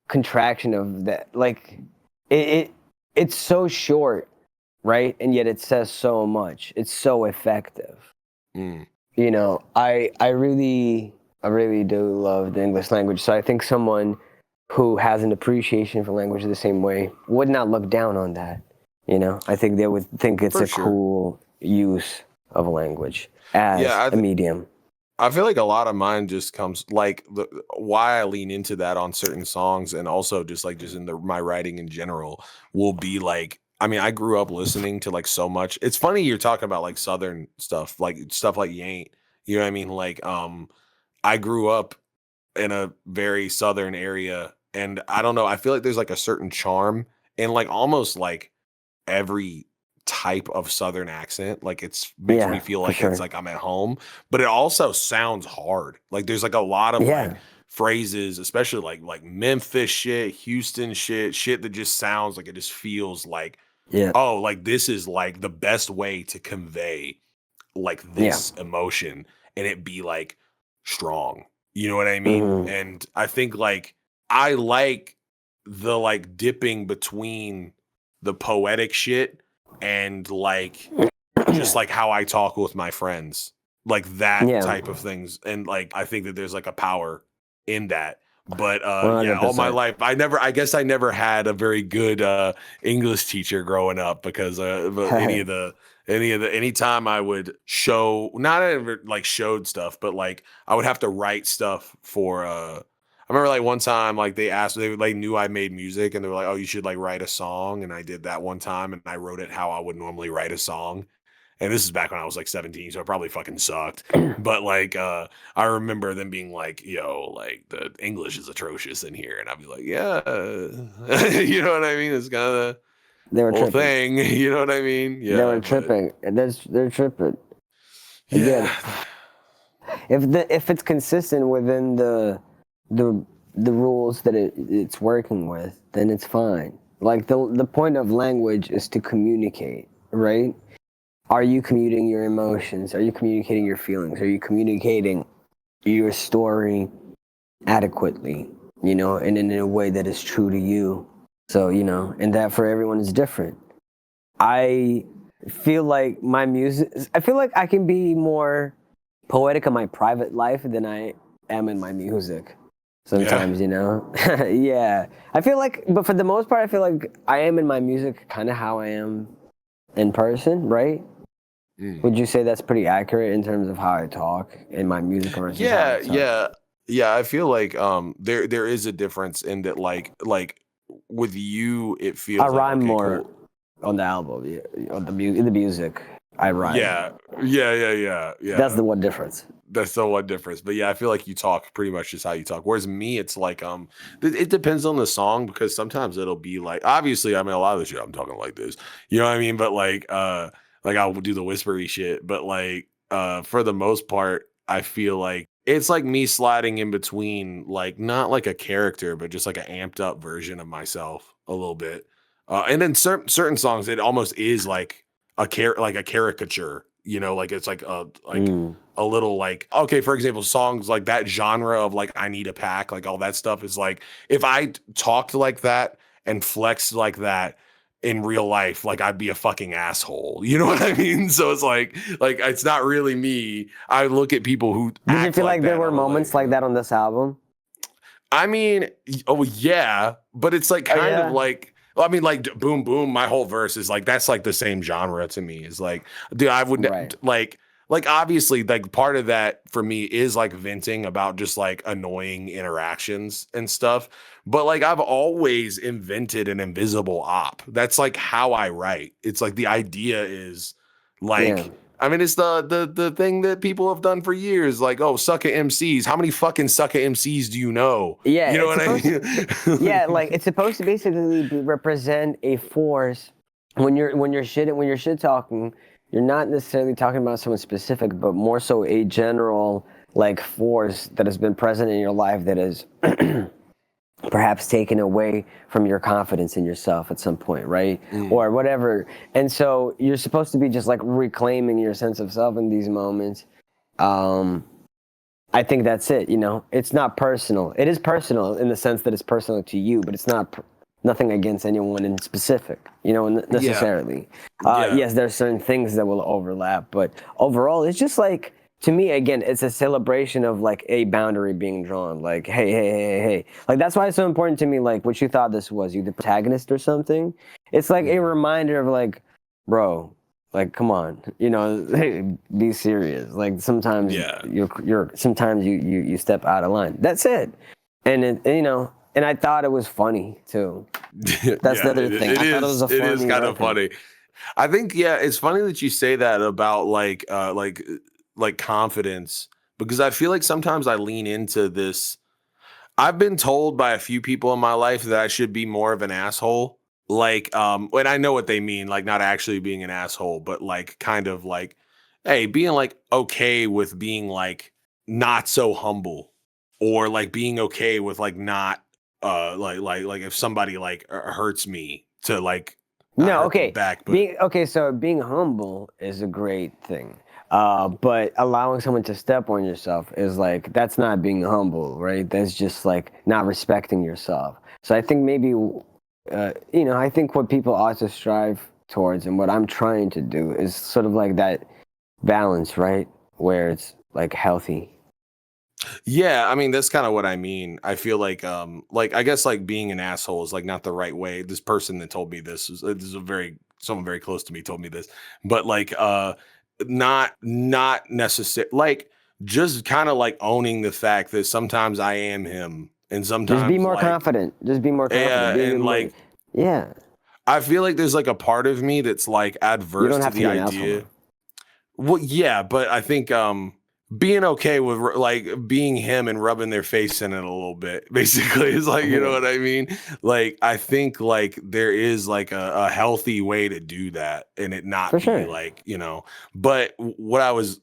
contraction of that. Like it's so short, right? And yet it says so much. It's so effective. You know, I really do love the English language. So I think someone who has an appreciation for language the same way would not look down on that. You know, I think they would think it's a cool use of a language as a medium. I feel like a lot of mine just comes like why I lean into that on certain songs and also just in my writing in general will be like, I mean, I grew up listening to like so much. It's funny you're talking about like Southern stuff like Yank. You know what I mean? Like, I grew up in a very Southern area and I don't know, I feel like there's like a certain charm in like almost like every type of Southern accent. Like makes me feel like it's like I'm at home, but it also sounds hard. Like there's like a lot of like phrases, especially like Memphis shit, Houston shit that just sounds like it just feels like, oh, like this is like the best way to convey like this emotion and it be like strong. You know what I mean? And I think like I like the like dipping between the poetic shit and like just like how I talk with my friends, like that type of things. And like I think that there's like a power in that. But all my life I guess I never had a very good English teacher growing up because anytime I would show, not ever like showed stuff, but like I would have to write stuff for I remember like one time like they knew I made music and they were like, oh, you should like write a song, and I did that one time and I wrote it how I would normally write a song. And this is back when I was like 17, so it probably fucking sucked. But like I remember them being like, yo, like the English is atrocious in here. And I'd be like, yeah. You know what I mean? It's kind of the whole thing. You know what I mean? Yeah. They were tripping. They're tripping. Yeah. Again, if it's consistent within the rules that it's working with, then it's fine. Like the point of language is to communicate, right? are you communicating your emotions? Are you communicating your feelings? Are you communicating your story adequately, you know, and in a way that is true to you? So, you know, and that for everyone is different. I feel like I feel like I can be more poetic in my private life than I am in my music. Sometimes, you know? Yeah. I feel like, but for the most part, I feel like I am in my music kind of how I am in person, right? Would you say that's pretty accurate in terms of how I talk in my music versus how I talk? Yeah. I feel like there is a difference in that like with you it I feels like rhyme okay, more cool. on the album, on in the music. I rhyme. Yeah. That's the one difference. That's the one difference. But yeah, I feel like you talk pretty much just how you talk. Whereas me, it's like it depends on the song because sometimes it'll be like obviously, I mean a lot of the shit I'm talking like this. You know what I mean? But like I'll do the whispery shit. But like for the most part, I feel like it's like me sliding in between like not like a character, but just like an amped up version of myself a little bit. And then certain songs, it almost is like like a caricature, you know, like it's like a little like okay, for example, songs like that genre of like I need a pack, like all that stuff is like if I talked like that and flexed like that in real life, like I'd be a fucking asshole. You know what I mean? So it's like it's not really me. I look at people who Did you feel like there were moments like that on this album? I mean, oh yeah, but it's like kind of like well, I mean, like boom boom. My whole verse is like that's like the same genre to me. Is like, dude, I would like obviously like part of that for me is like venting about just like annoying interactions and stuff. But like I've always invented an invisible op. That's like how I write. It's like the idea is like. Yeah. I mean, it's the thing that people have done for years. Like, oh, sucker MCs. How many fucking sucker MCs do you know? Yeah, You know what I mean? Yeah, like it's supposed to basically represent a force when you're shit talking. You're not necessarily talking about someone specific, but more so a general like force that has been present in your life that is perhaps taken away from your confidence in yourself at some point, right? Or whatever. And so you're supposed to be just like reclaiming your sense of self in these moments. I think that's it, you know. It's not personal. It is personal in the sense that it's personal to you, but it's not nothing against anyone in specific, you know, necessarily. Yes, there's certain things that will overlap, but overall, it's just like to me, again, it's a celebration of like a boundary being drawn. Like, hey. Like that's why it's so important to me. Like, what you thought this was, you the protagonist or something. It's like a reminder of like, bro, like come on, you know, hey, be serious. Like sometimes you're sometimes you step out of line. That's it. And you know, and I thought it was funny too. That's the other thing. I thought it was a funny it is kind of record. funny. I think it's funny that you say that about like confidence because I feel like sometimes I lean into this. I've been told by a few people in my life that I should be more of an asshole. Like, and I know what they mean, like not actually being an asshole, but like kind of like, hey, being like okay with being like not so humble or like being okay with like not like if somebody like hurts me to like not No, hurt them okay. back, but So being humble is a great thing. But allowing someone to step on yourself is like that's not being humble, right? That's just like not respecting yourself. So I think maybe you know, I think what people ought to strive towards and what I'm trying to do is sort of like that balance, right? Where it's like healthy. yeah, I mean that's kind of what I mean. I feel like I guess like being an asshole is like not the right way. This person that told me this is a very someone very close to me told me this. But like not necessary like just kind of like owning the fact that sometimes I am him and Just be sometimes more like confident. Just be more confident. Be and more, like yeah. I feel like there's like a part of me that's like You adverse don't to have to the be an asshole idea. though. Well, yeah, but I think being okay with like being him and rubbing their face in it a little bit, basically, is like you know what I mean. Like I think like there is like a healthy way to do that and it not For be sure. like you know. But what I was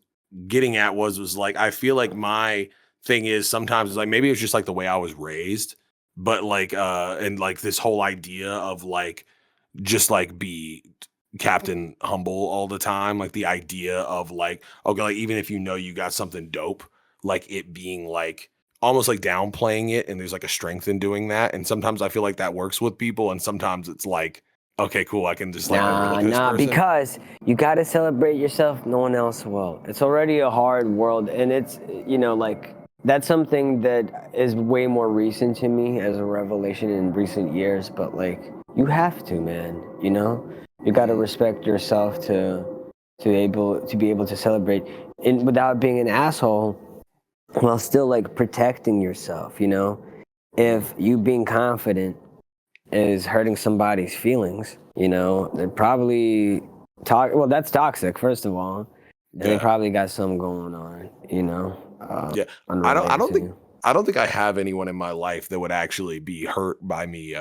getting at was like I feel like my thing is sometimes it's like maybe it's just like the way I was raised, but like and like this whole idea of like just like be Captain Humble all the time. Like the idea of like, okay, like even if you know you got something dope, like it being like almost like downplaying it, and there's like a strength in doing that. And sometimes I feel like that works with people, and sometimes it's like, okay, cool, I can just like overlook this person. Because you got to celebrate yourself. No one else will. It's already a hard world, and it's, you know, like that's something that is way more recent to me as a revelation in recent years. But like, you have to, man. You know, you got to respect yourself to be able to celebrate, and without being an asshole, while still like protecting yourself. You know, if you being confident is hurting somebody's feelings, you know, they're probably well, that's toxic, first of all. And they probably got something going on, you know. Yeah. I don't think I have anyone in my life that would actually be hurt by me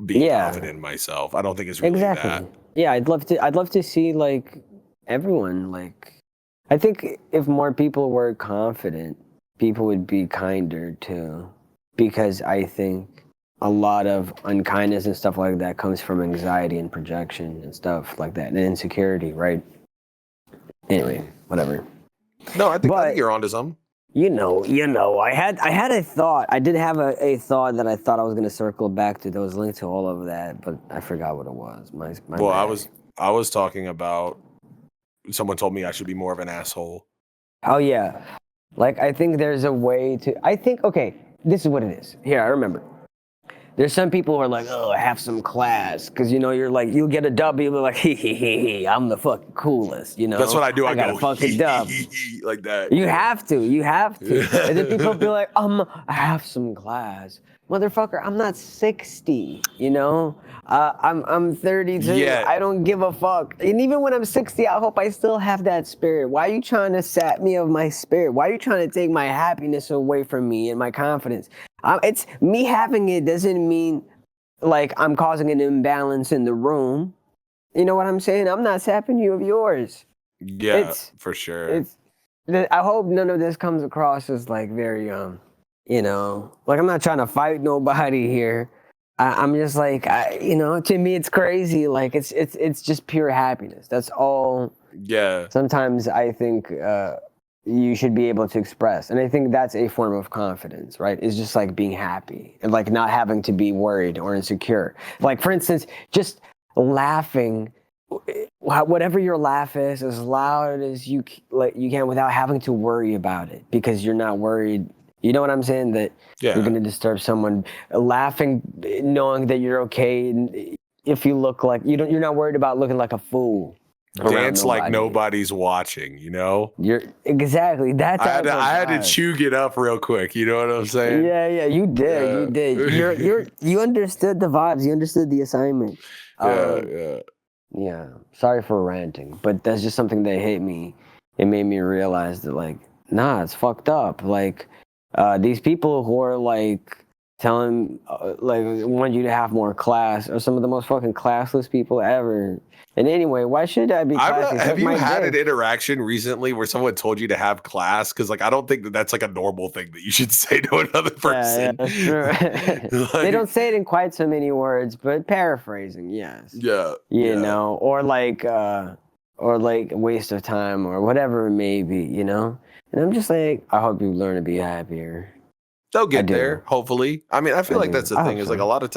being confident in myself. I don't think it's really that. Yeah, I'd love to see like everyone, like, I think if more people were confident, people would be kinder too, because I think a lot of unkindness and stuff like that comes from anxiety and projection and stuff like that, and insecurity, right? Anyway, whatever. No, I think you're onto something. You know, I had a thought. I did have a thought that I thought I was gonna circle back to. There was linked to all of that, but I forgot what it was. My Well, bad. I was talking about, someone told me I should be more of an asshole. Oh yeah, like I think there's a way to. I think, okay, this is what it is. Here, I remember. There's some people who are like, oh, have some class, because, you know, you're like, you'll get a dub, you'll be like, hee, I'm the fucking coolest, you know. That's what I do. I got go, a fucking dub. Like that. You have to. And then people be like, I have some class. Motherfucker, I'm not 60, you know? I'm 32. Yeah. I don't give a fuck. And even when I'm 60, I hope I still have that spirit. Why are you trying to sap me of my spirit? Why are you trying to take my happiness away from me and my confidence? It's me having it doesn't mean like I'm causing an imbalance in the room. You know what I'm saying? I'm not sapping you of yours. Yeah, for sure. I hope none of this comes across as like very you know, like I'm not trying to fight nobody here. I'm just like, you know, to me it's crazy. Like it's just pure happiness. That's all. Yeah. Sometimes I think you should be able to express, and I think that's a form of confidence, right? It's just like being happy and like not having to be worried or insecure. Like, for instance, just laughing, whatever your laugh is, as loud as you can without having to worry about it, because you're not worried. You know what I'm saying? That you're going to disturb someone. Laughing, knowing that you're okay. If you look like you're not worried about looking like a fool. Dance like nobody's watching, you know? You're exactly that. I had to chug it up real quick. You know what I'm saying? Yeah, you did. Yeah. You did. You understood the vibes. You understood the assignment. Yeah. Sorry for ranting, but that's just something that hit me. It made me realize that, like, nah, it's fucked up. Like, these people who are like telling, like, want you to have more class are some of the most fucking classless people ever. And anyway, why should I be classy? Have you had an interaction recently where someone told you to have class? Because, like, I don't think that's like a normal thing that you should say to another person. Yeah, sure. Like, they don't say it in quite so many words, but paraphrasing, yes. Yeah. You know, or like a waste of time or whatever it may be, you know? And I'm just like, I hope you learn to be happier. They'll get there, hopefully. I mean, I feel like that's the thing, is like a lot of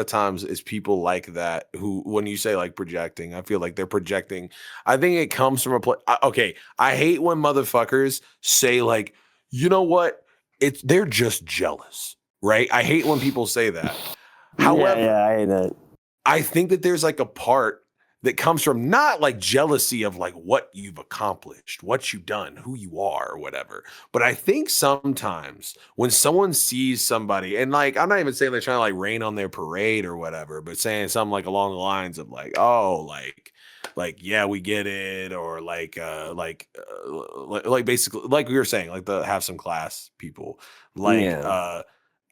times it's people like that who, when you say like projecting, I feel like they're projecting. I think it comes from a place. Okay, I hate when motherfuckers say like, you know what? They're just jealous, right? I hate when people say that. However, yeah, I hate that. I think that there's like a part that comes from not like jealousy of like what you've accomplished, what you've done, who you are, or whatever. But I think sometimes when someone sees somebody, and like, I'm not even saying they're trying to like rain on their parade or whatever, but saying something like along the lines of like, oh, like, yeah, we get it. Or like basically, like we were saying, like the have some class people, like,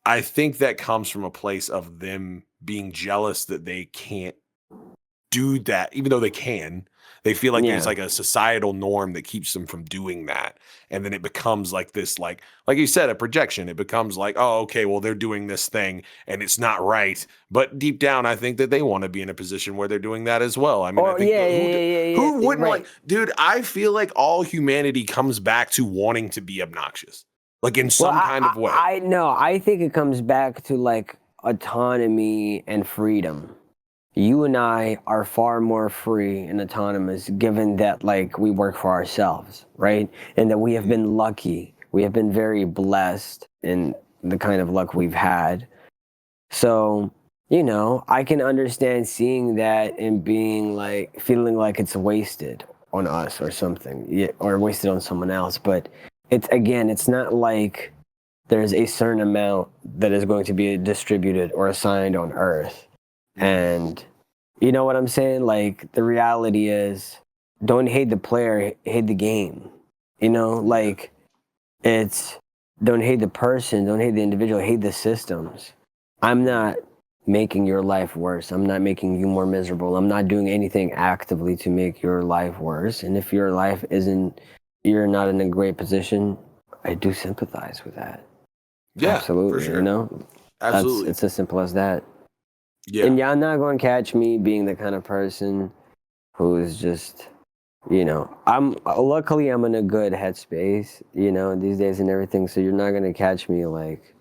I think that comes from a place of them being jealous that they can't do that, even though they can. They feel like there's Yeah. like a societal norm that keeps them from doing that. And then it becomes like this, like you said, a projection. It becomes like, oh, okay, well, they're doing this thing and it's not right. But deep down, I think that they want to be in a position where they're doing that as well. I mean, I Or think yeah, who wouldn't right. like, dude, I feel like all humanity comes back to wanting to be obnoxious, like in some kind of way. I know. I think it comes back to like autonomy and freedom. You and I are far more free and autonomous given that like we work for ourselves, right? And that we have been lucky. We have been very blessed in the kind of luck we've had. So, you know, I can understand seeing that and being like feeling like it's wasted on us or something, or wasted on someone else. But it's not like there's a certain amount that is going to be distributed or assigned on Earth. And you know what I'm saying? Like, the reality is, don't hate the player, hate the game. You know, like, it's, don't hate the person, don't hate the individual, hate the systems. I'm not making your life worse. I'm not making you more miserable. I'm not doing anything actively to make your life worse. And if your life isn't, you're not in a great position, I do sympathize with that. Yeah, absolutely. for sure. You know, Absolutely. It's as simple as that. Yeah. And y'all not going to catch me being the kind of person who is just, you know, luckily I'm in a good headspace, you know, these days and everything. So you're not going to catch me like,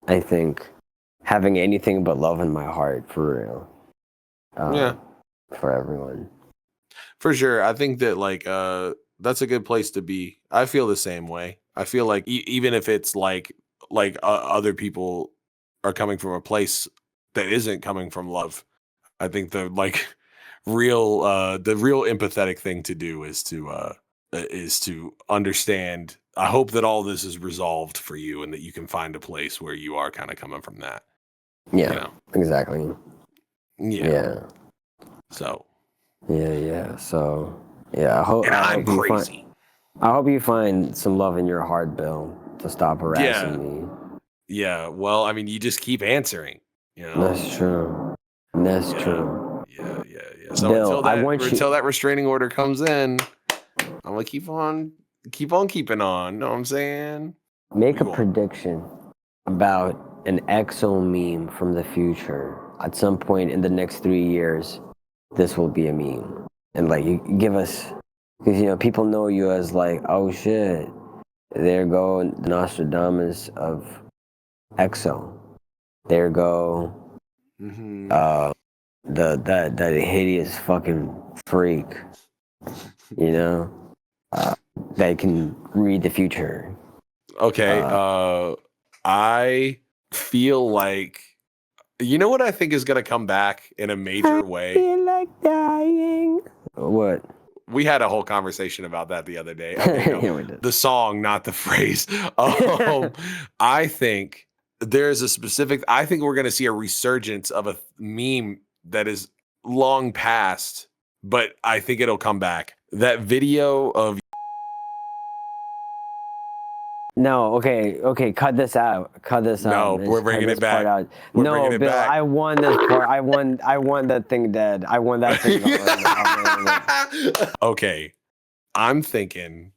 I think, having anything but love in my heart for real. Yeah. For everyone. For sure. I think that like, that's a good place to be. I feel the same way. I feel like even if it's like other people are coming from a place that isn't coming from love, I think the like the real empathetic thing to do is to understand. I hope that all this is resolved for you and that you can find a place where you are kind of coming from that. Yeah, you know? exactly. Yeah. So. Yeah. So, yeah, I hope. And I'm hope crazy. I hope you find some love in your heart, Bill, to stop harassing me. Yeah. Well, I mean, you just keep answering. You know. That's true. That's true. Yeah. So Bill, until that restraining order comes in, I'm gonna keep on keeping on. Know what I'm saying? Make a prediction about an EXO meme from the future. At some point in the next 3 years, this will be a meme. And like, you give us, because you know, people know you as like, oh shit, there go the Nostradamus of EXO. There go that hideous fucking freak, you know, that can read the future. Okay. I feel like, you know what I think is gonna come back in a major way? I feel like dying. What? We had a whole conversation about that the other day. I think, Yeah, we did. The song, not the phrase. I think there's a specific. I think we're going to see a resurgence of a meme that is long past, but I think it'll come back. That video of. No, okay, cut this out. No, we're bringing it back. We're no, bringing it Bill, back. I won this part. I won that thing dead. I won that thing. Okay, I'm thinking.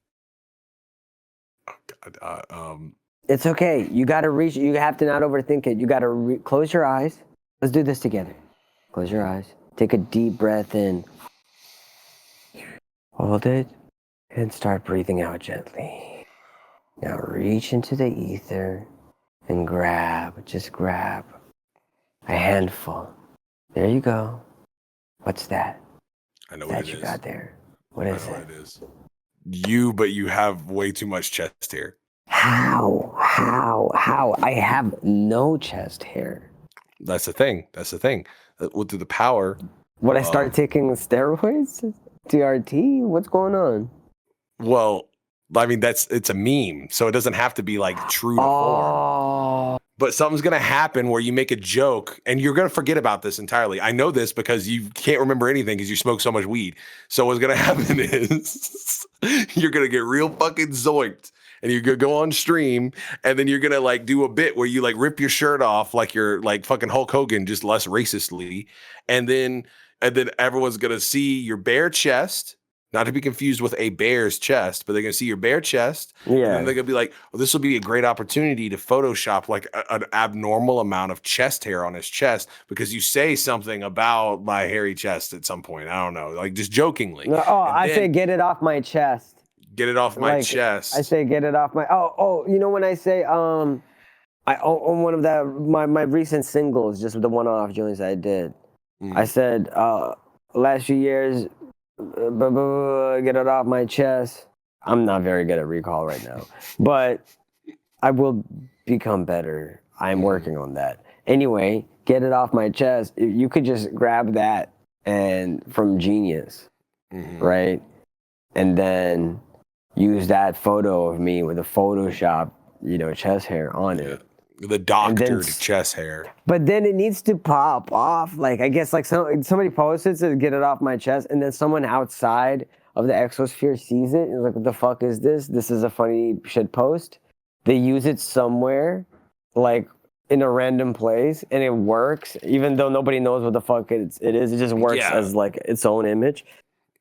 Oh God. It's okay. You got to reach. You have to not overthink it. You got to close your eyes. Let's do this together. Close your eyes. Take a deep breath in. Hold it, and start breathing out gently. Now reach into the ether and just grab a handful. There you go. What's that? I know what it is. That you got there. What is it? What it is. But you have way too much chest hair. How? I have no chest hair. That's the thing. Through the power. Would I start taking steroids? TRT? What's going on? Well, I mean, it's a meme, so it doesn't have to be like true to form. But something's going to happen where you make a joke and you're going to forget about this entirely. I know this because you can't remember anything because you smoke so much weed. So what's going to happen is you're going to get real fucking zoinked and you're going to go on stream and then you're going to like do a bit where you like rip your shirt off like you're like fucking Hulk Hogan, just less racistly. And then and then everyone's gonna see your bare chest. Not to be confused with a bear's chest, but they're gonna see your bare chest. And Yeah. then they're gonna be like, "Well, this will be a great opportunity to Photoshop like an abnormal amount of chest hair on his chest because you say something about my hairy chest at some point. I don't know, like just jokingly. Oh, And I then say get it off my chest. get it off my Like, chest. I say get it off my. Oh, you know when I say on one of my recent singles, just the one-off joints I did, I said last few years, get it off my chest. I'm not very good at recall right now, but I will become better. I'm working on that. Anyway, get it off my chest. You could just grab that and from Genius, right? And then use that photo of me with a Photoshop, chest hair on it. The doctored chest hair. But then it needs to pop off. Like, I guess like somebody posts it to get it off my chest, and then someone outside of the exosphere sees it and is like, what the fuck is this? This is a funny shit post. They use it somewhere, like in a random place, and it works, even though nobody knows what the fuck it is. It just works as like its own image.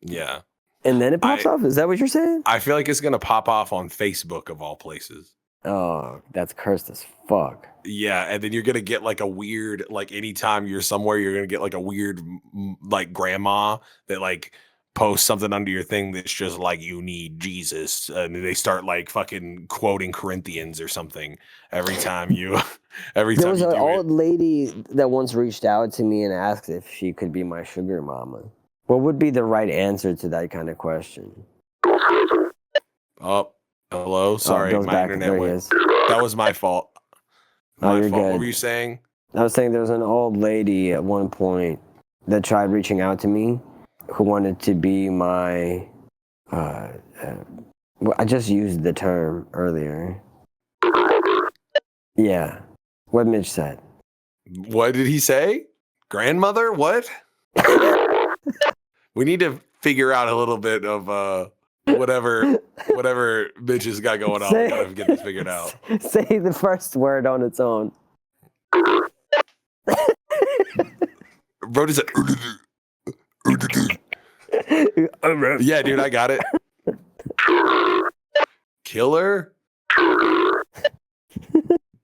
Yeah. And then it pops off. Is that what you're saying? I feel like it's gonna pop off on Facebook of all places. Oh, that's cursed as fuck. Yeah, and then you're gonna get like a weird, like anytime you're somewhere, you're gonna get like a weird, like grandma that like posts something under your thing that's just like you need Jesus, and they start like fucking quoting Corinthians or something every time you, every There time was you an do old it. lady that once reached out to me and asked if she could be my sugar mama. What would be the right answer to that kind of question? Oh, hello. Sorry, my internet There he went. is. That was my fault. Oh, My you're fault. good. What were you saying? I was saying there was an old lady at one point that tried reaching out to me who wanted to be my I just used the term earlier. Yeah. What Mitch said. What did he say? Grandmother? What? We need to figure out a little bit of whatever Mitch has got going on. We gotta get this figured out. Say the first word on its own. Bro, is it? Yeah, dude, I got it. Killer?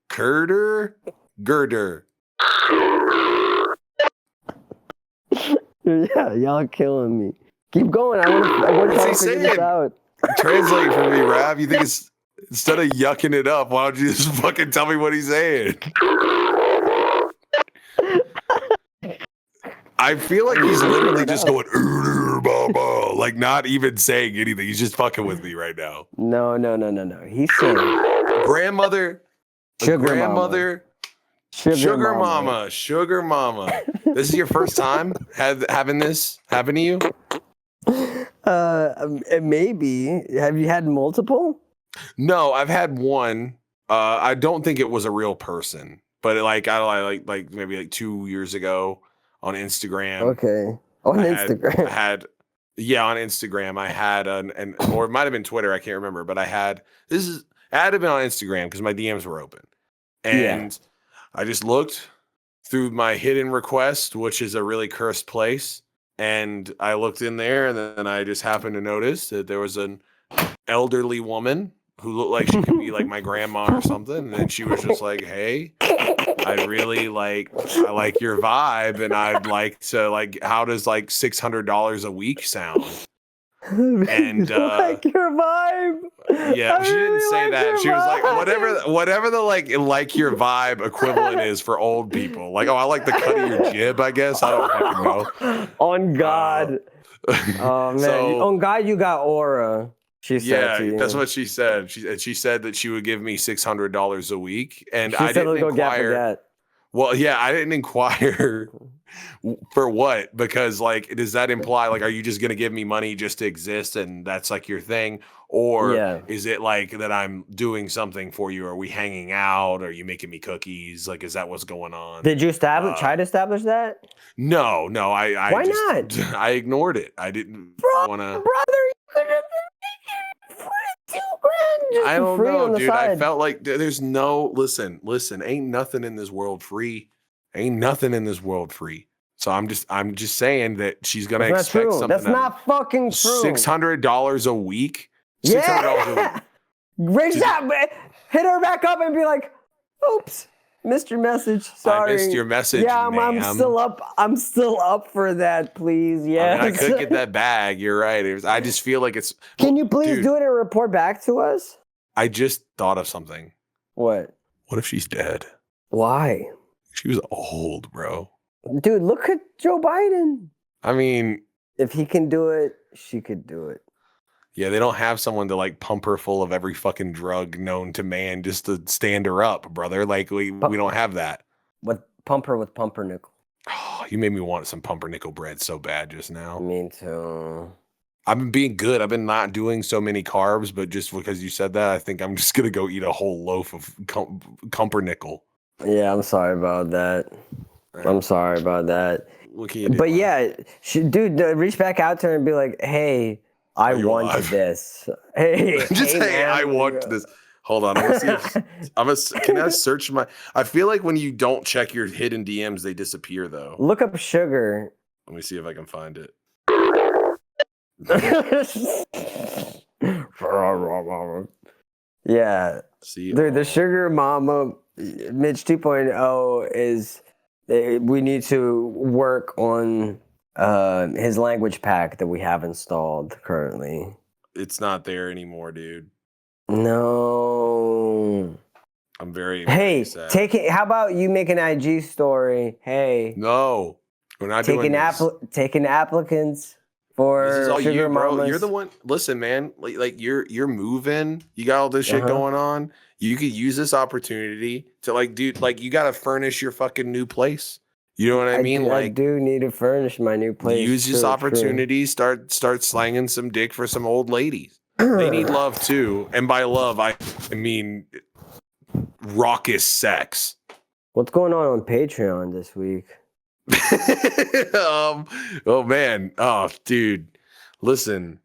Curder? Girder. Yeah, y'all killing me. Keep going. I want to try to figure this out. Translate for me, Rav. You think it's instead of yucking it up, why don't you just fucking tell me what he's saying? I feel like he's literally just going like not even saying anything. He's just fucking with me right now. No. He's saying Grandmother, Sugar Sugar Mama. This is your first time having this happen to you? Maybe. Have you had multiple? No, I've had one. I don't think it was a real person, but I like maybe like 2 years ago on Instagram. Okay. On Instagram. On Instagram. I had or it might have been Twitter. I can't remember, but it had to have been on Instagram because my DMs were open. And I just looked through my hidden request, which is a really cursed place. And I looked in there, and then I just happened to notice that there was an elderly woman who looked like she could be like my grandma or something. And then she was just like, hey, I like your vibe, and I'd like to how does like $600 a week sound? And like your vibe. Yeah, she didn't say that. She was like, whatever the like your vibe equivalent is for old people. Like, oh, I like the cut of your jib, I guess. I don't fucking know. On God. Oh man. So, on God, you got aura. She said to you. That's what she said. She said that she would give me $600 a week, and She I said, didn't "Go inquire. Well, yeah, I didn't inquire for what, because like, does that imply like, are you just gonna give me money just to exist, and that's like your thing, or is it like that I'm doing something for you? Are we hanging out? Are you making me cookies? Like, is that what's going on? Did you try to establish that? No. Why not? I ignored it. I didn't want to. Brother, you could have been making $2,000 just I don't free know, on the dude. side. I felt like there's no listen. Ain't nothing in this world free. Ain't nothing in this world free. So I'm just saying that she's gonna That's not expect true. something. That's not fucking true. $600 a week. $600 a Yeah. week. Reach out, hit her back up and be like, "Oops, missed your message. Sorry. I missed your message, Yeah, I'm ma'am. still up. I'm still up for that. Please, yes. I mean, I could get that bag. You're right. I just feel like it's. Can you please dude, do it and report back to us? I just thought of something. What? What if she's dead? Why? She was old, bro. Dude, look at Joe Biden. I mean, If he can do it, she could do it. yeah, they don't have someone to like pump her full of every fucking drug known to man just to stand her up, brother. Like we don't have that. Pump her with pumpernickel. Oh, you made me want some pumpernickel bread so bad just now. Me too. I've been being good. I've been not doing so many carbs, but just because you said that, I think I'm just gonna go eat a whole loaf of pumpernickel. Yeah, I'm sorry about that. I'm sorry about that. What can you do? But yeah, dude, reach back out to her and be like, "Hey, I you want alive? this. Hey, just hey, hey, man, I want this. Hold on, I'm gonna see if can I search my? I feel like when you don't check your hidden DMs, they disappear though. Look up sugar." Let me see if I can find it. Yeah, See, dude, the Sugarmama Mitch 2.0 is we need to work on his language pack that we have installed currently. it's not there anymore, dude. No. I'm very Hey, sad. take it. How about you make an IG story? Hey, No, we're not doing this. taking applicants for This is all Sugar you, bro. Mamas. You're the one. Listen, man. Like you're moving. You got all this shit going on. You could use this opportunity to like, dude. Like you got to furnish your fucking new place. You know what I mean? I do need to furnish my new place. Use this opportunity. Start slanging some dick for some old ladies. They need love too. And by love, I mean raucous sex. What's going on Patreon this week? Oh man. Oh, dude. Listen.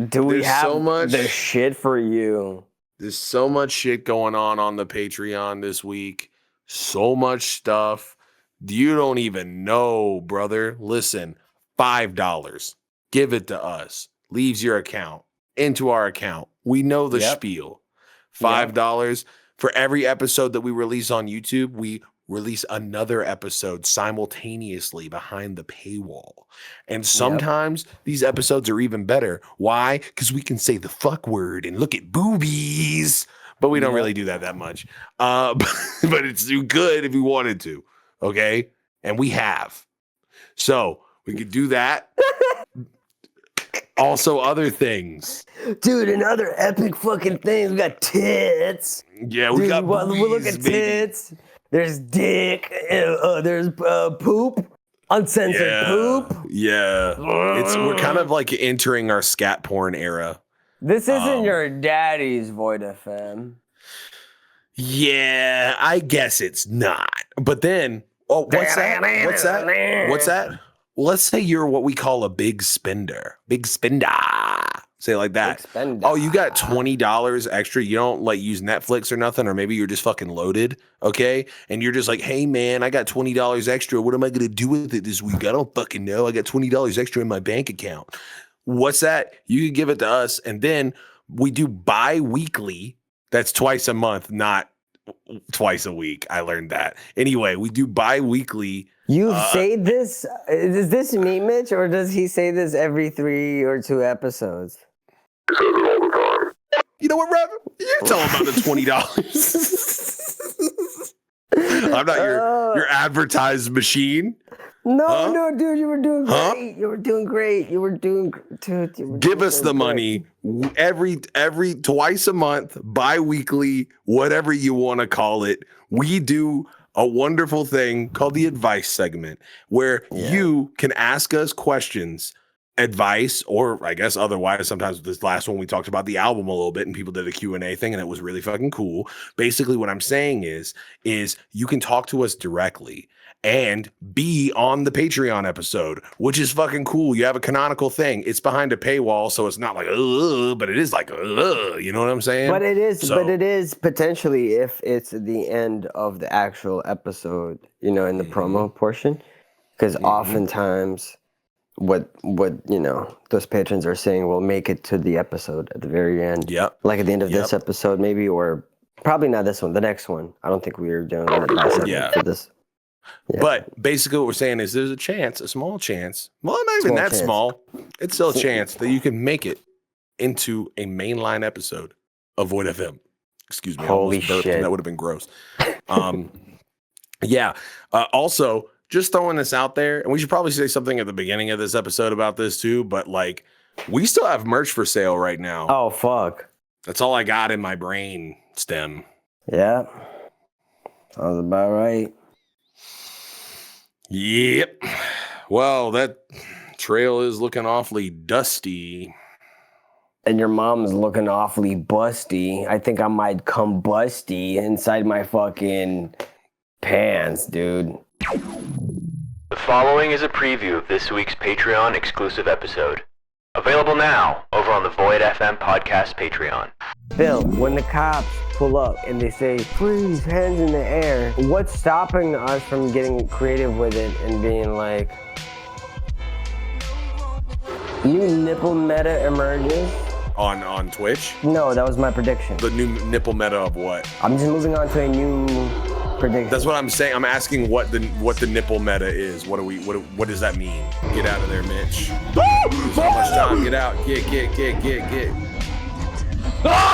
Do we There's have so much the shit for you? There's so much shit going on the Patreon this week. So much stuff. You don't even know, brother. Listen, $5. Give it to us. Leaves your account into our account. We know the spiel. $5 for every episode that we release on YouTube. We release another episode simultaneously behind the paywall. And sometimes these episodes are even better. Why? Because we can say the fuck word and look at boobies. But we don't really do that much. But it's good if we wanted to. Okay? And we have. So we could do that. Also, other things. Dude, and other epic fucking things. We got tits. Yeah, we got boobies, we look at tits. There's dick. There's poop. Uncensored poop. Yeah. We're kind of like entering our scat porn era. This isn't your daddy's Void FM. Yeah, I guess it's not. But then, what's that? Well, let's say you're what we call a big spender. Big spender. Say it like that. Oh, you got $20 extra. You don't like use Netflix or nothing, or maybe you're just fucking loaded, okay? And you're just like, hey man, I got $20 extra. What am I gonna do with it this week? I don't fucking know. I got $20 extra in my bank account. What's that? You can give it to us, and then we do bi-weekly. That's twice a month, not twice a week. I learned that. Anyway, we do bi-weekly. You say this? Is this me, Mitch, or does he say this every 3 or 2 episodes? You know what, Rev? You tell him about the $20. I'm not your advertised machine. No, dude, you were doing great. You were doing great. Give us the money every twice a month, bi-weekly, whatever you want to call it. We do a wonderful thing called the advice segment where you can ask us questions, advice, or I guess otherwise. Sometimes this last one we talked about the album a little bit and people did a Q&A thing and it was really fucking cool. Basically what I'm saying is you can talk to us directly and be on the Patreon episode, which is fucking cool. You have a canonical thing. It's behind a paywall, so it's not like, but it is like, you know what I'm saying? But it is potentially if it's the end of the actual episode, in the promo portion. because oftentimes what you know those patrons are saying will make it to the episode at the very end. Yep. Like at the end of this episode, maybe, or probably not this one, the next one. I don't think we were doing that last segment for this. Yeah. But basically what we're saying is there's a chance, a small chance, well, not even that small. It's still a chance that you can make it into a mainline episode of Void FM. Excuse me. Holy I almost burped, shit. and that would have been gross. Yeah. Also, just throwing this out there, and we should probably say something at the beginning of this episode about this too, but like, we still have merch for sale right now. Oh, fuck. That's all I got in my brain stem. Yeah. Sounds about right. Yep. Well, that trail is looking awfully dusty. And your mom's looking awfully busty. I think I might come busty inside my fucking pants, dude. The following is a preview of this week's Patreon exclusive episode. Available now over on the Void FM podcast Patreon. Bill, when the cops pull up and they say, "Please, hands in the air," what's stopping us from getting creative with it and being like, new nipple meta emerges? On Twitch? No, that was my prediction. The new nipple meta of what? I'm just moving on to a new prediction. That's what I'm saying. I'm asking what the nipple meta is. What does that mean? Get out of there, Mitch. So much time. Get out. Get.